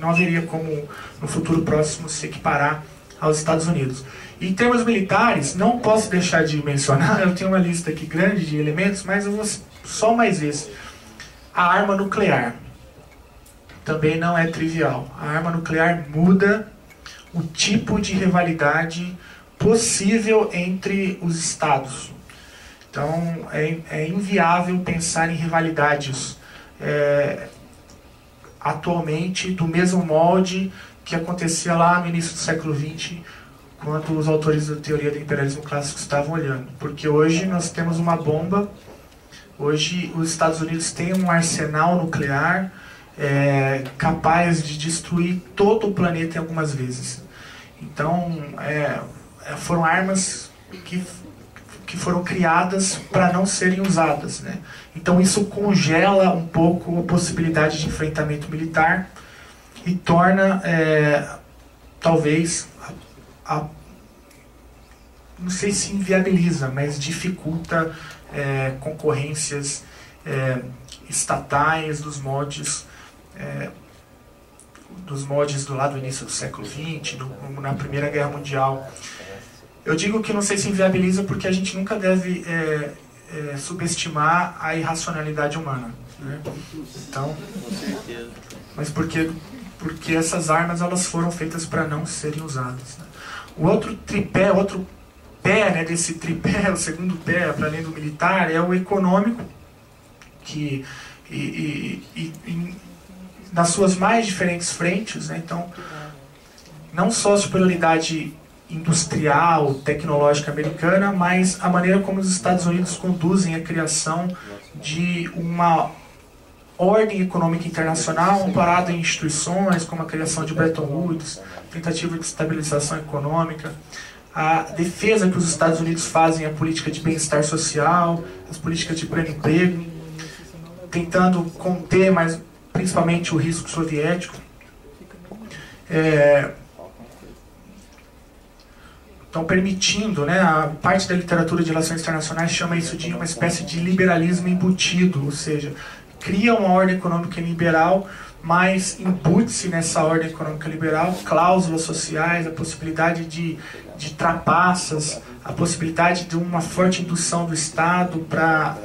não haveria como no futuro próximo se equiparar aos Estados Unidos. Em termos militares, não posso deixar de mencionar, eu tenho uma lista aqui grande de elementos, mas eu vou só mais esse. A arma nuclear também não é trivial. A arma nuclear muda o tipo de rivalidade possível entre os estados. Então, é inviável pensar em rivalidades atualmente do mesmo molde que acontecia lá no início do século XX, quando os autores da teoria do imperialismo clássico estavam olhando. Porque hoje nós temos uma bomba, hoje os Estados Unidos têm um arsenal nuclear capaz de destruir todo o planeta em algumas vezes. Então, foram armas que foram criadas para não serem usadas, né? Então isso congela um pouco a possibilidade de enfrentamento militar e torna, talvez, não sei se inviabiliza, mas dificulta concorrências estatais dos mods do lado do início do século XX, na Primeira Guerra Mundial. Eu digo que não sei se inviabiliza porque a gente nunca deve subestimar a irracionalidade humana, né? Então, mas porque essas armas elas foram feitas para não serem usadas, né? O outro pé, né, desse tripé, o segundo pé, para além do militar, é o econômico, que nas suas mais diferentes frentes, né? Então, não só a superioridade industrial, tecnológica americana, mas a maneira como os Estados Unidos conduzem a criação de uma ordem econômica internacional amparada em instituições como a criação de Bretton Woods, tentativa de estabilização econômica, a defesa que os Estados Unidos fazem a política de bem-estar social, as políticas de pleno emprego, tentando conter, mas principalmente o risco soviético. Estão permitindo, né, a parte da literatura de relações internacionais chama isso de uma espécie de liberalismo embutido, ou seja, cria uma ordem econômica liberal, mas embute-se nessa ordem econômica liberal cláusulas sociais, a possibilidade de trapaças, a possibilidade de uma forte indução do Estado para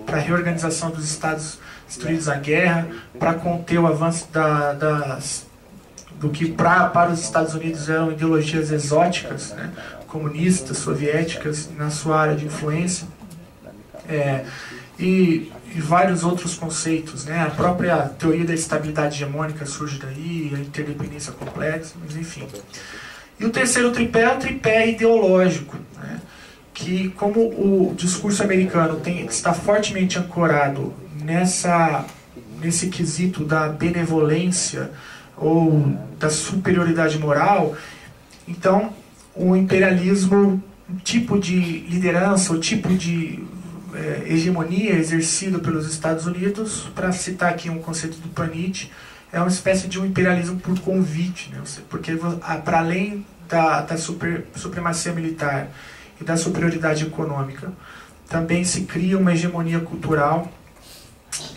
a reorganização dos Estados destruídos na guerra, para conter o avanço do que para os Estados Unidos eram ideologias exóticas, né, comunistas, soviéticas, na sua área de influência, e vários outros conceitos, né? A própria teoria da estabilidade hegemônica surge daí, a interdependência complexa, mas enfim. E o terceiro tripé é o tripé ideológico, né? Que, como o discurso americano está fortemente ancorado nesse quesito da benevolência ou da superioridade moral, então o imperialismo tipo de liderança, o tipo de hegemonia exercido pelos Estados Unidos, para citar aqui um conceito do Panizzi, é uma espécie de um imperialismo por convite, né? Porque para além da supremacia militar e da superioridade econômica, também se cria uma hegemonia cultural.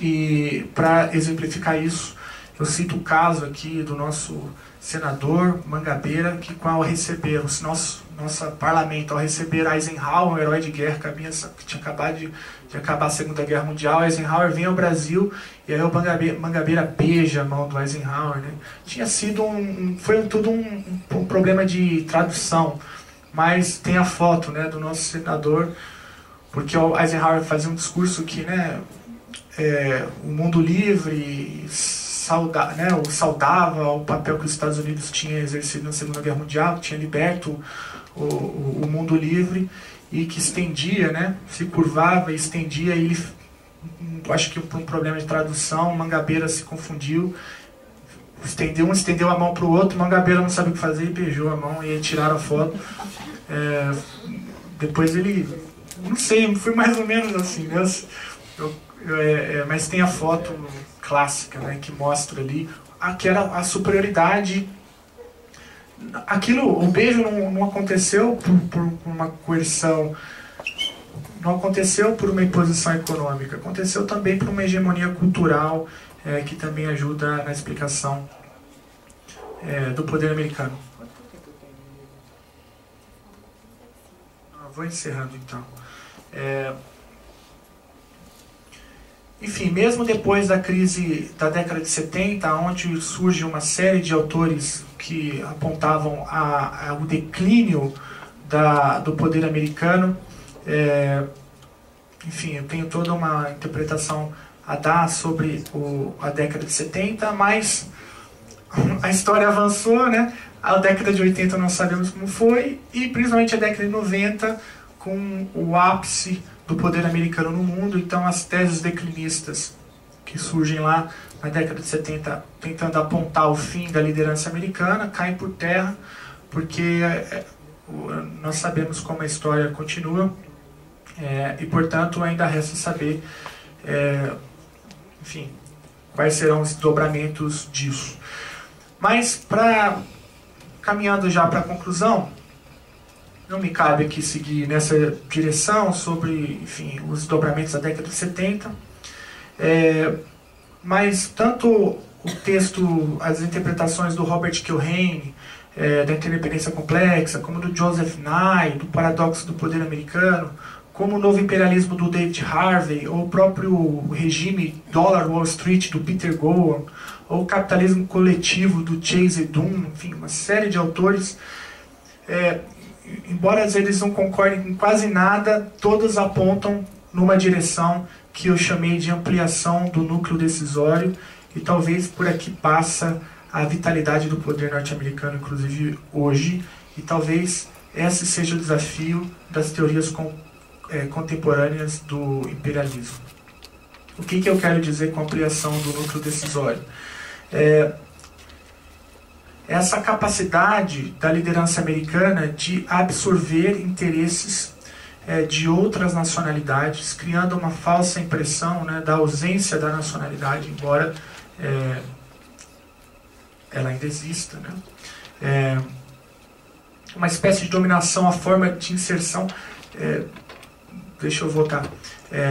E para exemplificar isso, eu cito o caso aqui do nosso senador Mangabeira, que ao receber nosso parlamento, ao receber Eisenhower, um herói de guerra que tinha acabado de acabar a Segunda Guerra Mundial, Eisenhower vem ao Brasil e aí o Mangabeira beija a mão do Eisenhower, né? Tinha sido foi tudo um problema de tradução, mas tem a foto, né, do nosso senador, porque o Eisenhower fazia um discurso que, né, o mundo livre saudava o papel que os Estados Unidos tinham exercido na Segunda Guerra Mundial, que tinha liberto o mundo livre e que estendia, né, se curvava e estendia, e ele, acho que por um problema de tradução, Mangabeira se confundiu, estendeu a mão para o outro, Mangabeira não sabia o que fazer e beijou a mão, e aí tiraram a foto. Depois ele, não sei, foi mais ou menos assim, né? Mas tem a foto clássica, né, que mostra ali que era a superioridade. O beijo não aconteceu por uma coerção, não aconteceu por uma imposição econômica, aconteceu também por uma hegemonia cultural, que também ajuda na explicação do poder americano. Vou encerrando então. Enfim, mesmo depois da crise da década de 70, onde surge uma série de autores que apontavam o declínio do poder americano, enfim, eu tenho toda uma interpretação a dar sobre a década de 70, mas a história avançou, né? A década de 80 nós sabemos como foi, e principalmente a década de 90, com o ápice do poder americano no mundo. Então as teses declinistas que surgem lá na década de 70 tentando apontar o fim da liderança americana caem por terra, porque nós sabemos como a história continua, e portanto ainda resta saber, enfim, quais serão os desdobramentos disso. Mas caminhando já para a conclusão, não me cabe aqui seguir nessa direção sobre, enfim, os desdobramentos da década de 70, mas tanto o texto, as interpretações do Robert Keohane, da interdependência complexa, como do Joseph Nye, do paradoxo do poder americano, como o novo imperialismo do David Harvey, ou o próprio regime Dollar Wall Street do Peter Gowan, ou o capitalismo coletivo do Chase Dunn, enfim, uma série de autores, embora eles não concordem com quase nada, todos apontam numa direção que eu chamei de ampliação do núcleo decisório, e talvez por aqui passa a vitalidade do poder norte-americano, inclusive hoje, e talvez esse seja o desafio das teorias contemporâneas do imperialismo. O que eu quero dizer com ampliação do núcleo decisório? Essa capacidade da liderança americana de absorver interesses de outras nacionalidades, criando uma falsa impressão, né, da ausência da nacionalidade, embora ela ainda exista, né? Uma espécie de dominação, a forma de inserção. Deixa eu voltar.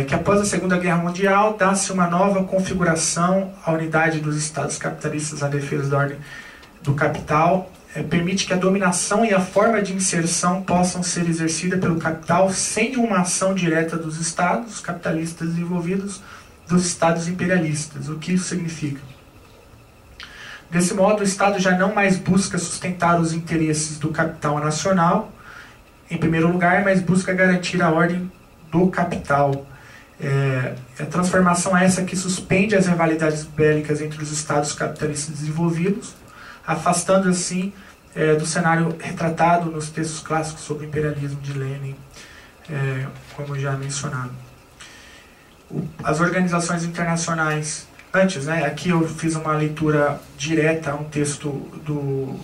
Que após a Segunda Guerra Mundial dá-se uma nova configuração à unidade dos Estados capitalistas na defesa da ordem do capital, permite que a dominação e a forma de inserção possam ser exercidas pelo capital sem uma ação direta dos Estados capitalistas envolvidos, dos Estados imperialistas. O que isso significa? Desse modo, o Estado já não mais busca sustentar os interesses do capital nacional, em primeiro lugar, mas busca garantir a ordem do capital. A transformação é essa que suspende as rivalidades bélicas entre os Estados capitalistas desenvolvidos, afastando assim do cenário retratado nos textos clássicos sobre o imperialismo de Lenin, como já mencionado. As organizações internacionais, antes, né, aqui eu fiz uma leitura direta a um texto do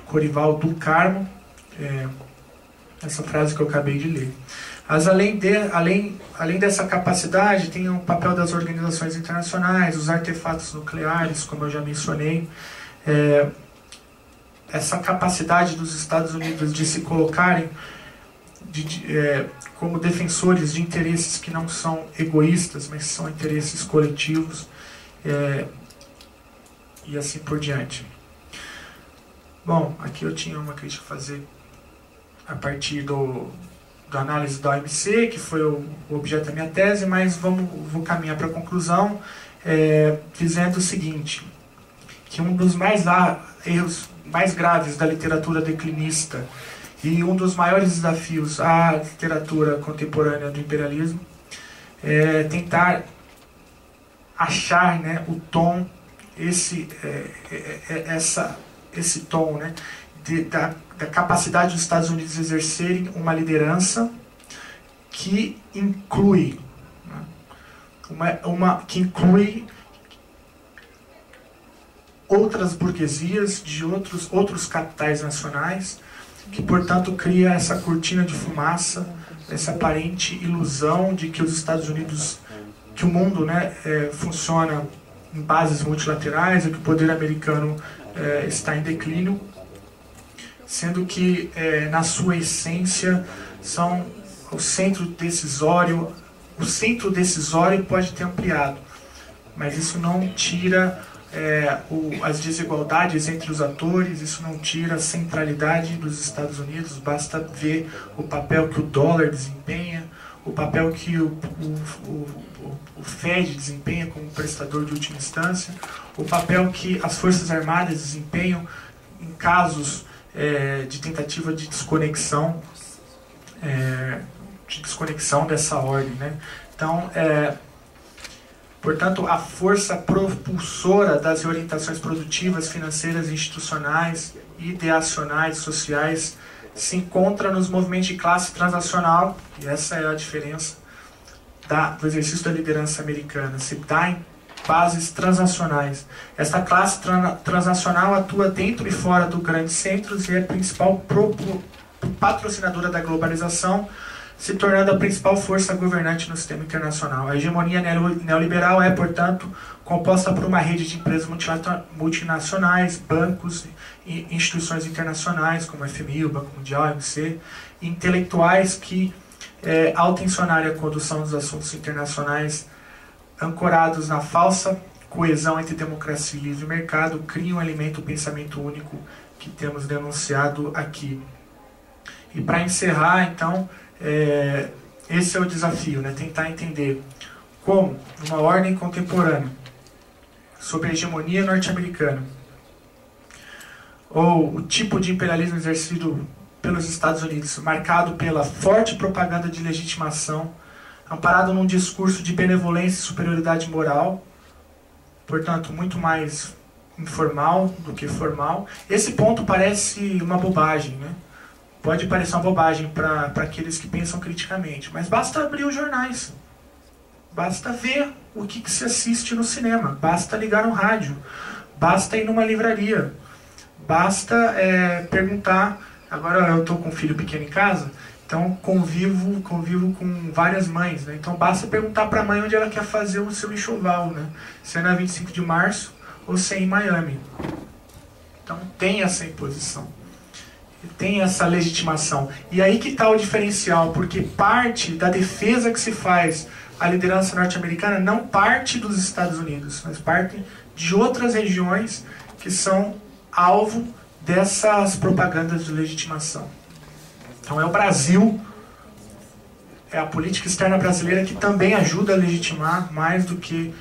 Corival do Carmo, essa frase que eu acabei de ler. Mas além dessa capacidade, tem o papel das organizações internacionais, os artefatos nucleares, como eu já mencionei. Essa capacidade dos Estados Unidos de se colocarem como defensores de interesses que não são egoístas, mas são interesses coletivos, e assim por diante. Bom, aqui eu tinha uma crítica a fazer a partir da análise da OMC, que foi o objeto da minha tese, mas vou caminhar para a conclusão, dizendo o seguinte, que um dos erros mais graves da literatura declinista e um dos maiores desafios à literatura contemporânea do imperialismo é tentar achar, né, o tom, esse tom, né, da capacidade dos Estados Unidos de exercerem uma liderança que inclui, né, que inclui outras burguesias de outros capitais nacionais, que portanto cria essa cortina de fumaça, essa aparente ilusão de que os Estados Unidos, que o mundo, né, funciona em bases multilaterais, e que o poder americano está em declínio, sendo que na sua essência são o centro decisório. O centro decisório pode ter ampliado, mas isso não tira as desigualdades entre os atores, isso não tira a centralidade dos Estados Unidos. Basta ver o papel que o dólar desempenha, o papel que o Fed desempenha como prestador de última instância, o papel que as Forças Armadas desempenham em casos de tentativa de desconexão dessa ordem, né? Então, portanto, a força propulsora das orientações produtivas, financeiras, institucionais, ideacionais, sociais, se encontra nos movimentos de classe transacional, e essa é a diferença do exercício da liderança americana. Se dá em bases transacionais. Essa classe transacional atua dentro e fora dos grandes centros e é a principal patrocinadora da globalização, se tornando a principal força governante no sistema internacional. A hegemonia neoliberal é, portanto, composta por uma rede de empresas multinacionais, bancos e instituições internacionais, como a FMI, o Banco Mundial, a OMC, e intelectuais que, ao tensionar a condução dos assuntos internacionais ancorados na falsa coesão entre democracia e livre mercado, criam e alimentam o pensamento único que temos denunciado aqui. E para encerrar, então, esse é o desafio, né? Tentar entender como, numa ordem contemporânea, sob a hegemonia norte-americana, ou o tipo de imperialismo exercido pelos Estados Unidos, marcado pela forte propaganda de legitimação, amparado num discurso de benevolência e superioridade moral, portanto, muito mais informal do que formal. Esse ponto parece uma bobagem, né? Pode parecer uma bobagem para aqueles que pensam criticamente, mas basta abrir os jornais, basta ver o que se assiste no cinema, basta ligar um rádio, basta ir numa livraria, basta perguntar. Agora eu estou com um filho pequeno em casa, então convivo com várias mães, né? Então basta perguntar para a mãe onde ela quer fazer o seu enxoval, né? Se é na 25 de março ou se é em Miami. Então tem essa imposição. Tem essa legitimação. E aí que está o diferencial, porque parte da defesa que se faz à liderança norte-americana não parte dos Estados Unidos, mas parte de outras regiões que são alvo dessas propagandas de legitimação. Então é o Brasil, é a política externa brasileira que também ajuda a legitimar mais do que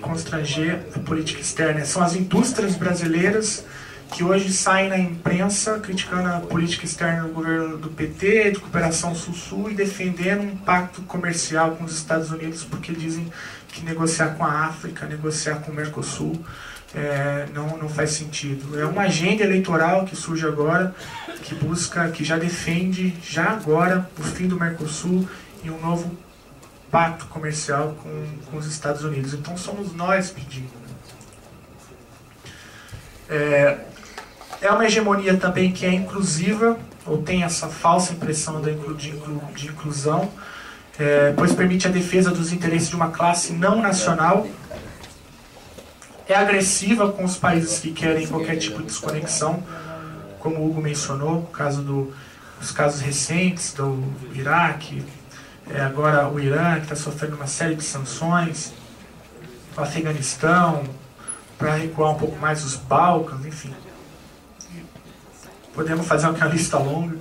constranger a política externa. São as indústrias brasileiras que hoje saem na imprensa criticando a política externa do governo do PT, de cooperação Sul-Sul, e defendendo um pacto comercial com os Estados Unidos, porque dizem que negociar com a África, negociar com o Mercosul, não faz sentido. É uma agenda eleitoral que surge agora, que já defende, já agora, o fim do Mercosul e um novo pacto comercial com os Estados Unidos. Então somos nós pedindo. É uma hegemonia também que é inclusiva, ou tem essa falsa impressão de inclusão, pois permite a defesa dos interesses de uma classe não nacional. É agressiva com os países que querem qualquer tipo de desconexão, como o Hugo mencionou, os casos recentes do Iraque, agora o Irã, que está sofrendo uma série de sanções, o Afeganistão, para recuar um pouco mais os Balcãs, enfim. Podemos fazer uma lista longa.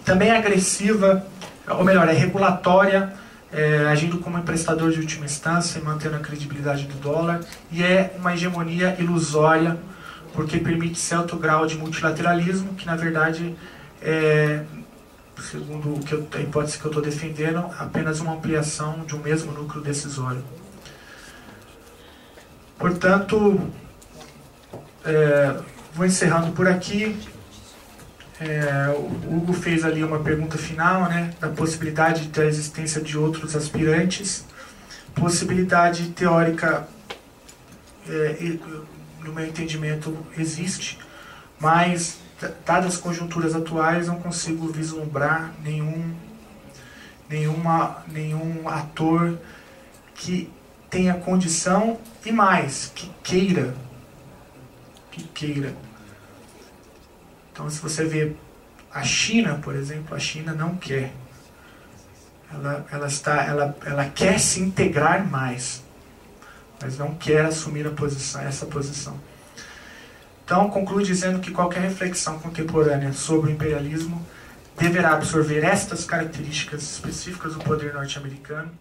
Também é agressiva, ou melhor, é regulatória, agindo como emprestador de última instância e mantendo a credibilidade do dólar, e é uma hegemonia ilusória, porque permite certo grau de multilateralismo, que na verdade segundo a hipótese que eu estou defendendo, apenas uma ampliação de um mesmo núcleo decisório. Portanto, vou encerrando por aqui. O Hugo fez ali uma pergunta final, né, da possibilidade da existência de outros aspirantes. Possibilidade teórica, no meu entendimento, existe, mas, dadas as conjunturas atuais, não consigo vislumbrar nenhum ator que tenha condição e mais, que queira. Então, se você vê a China, por exemplo, a China não quer. Ela quer se integrar mais, mas não quer assumir essa posição. Então, concluo dizendo que qualquer reflexão contemporânea sobre o imperialismo deverá absorver estas características específicas do poder norte-americano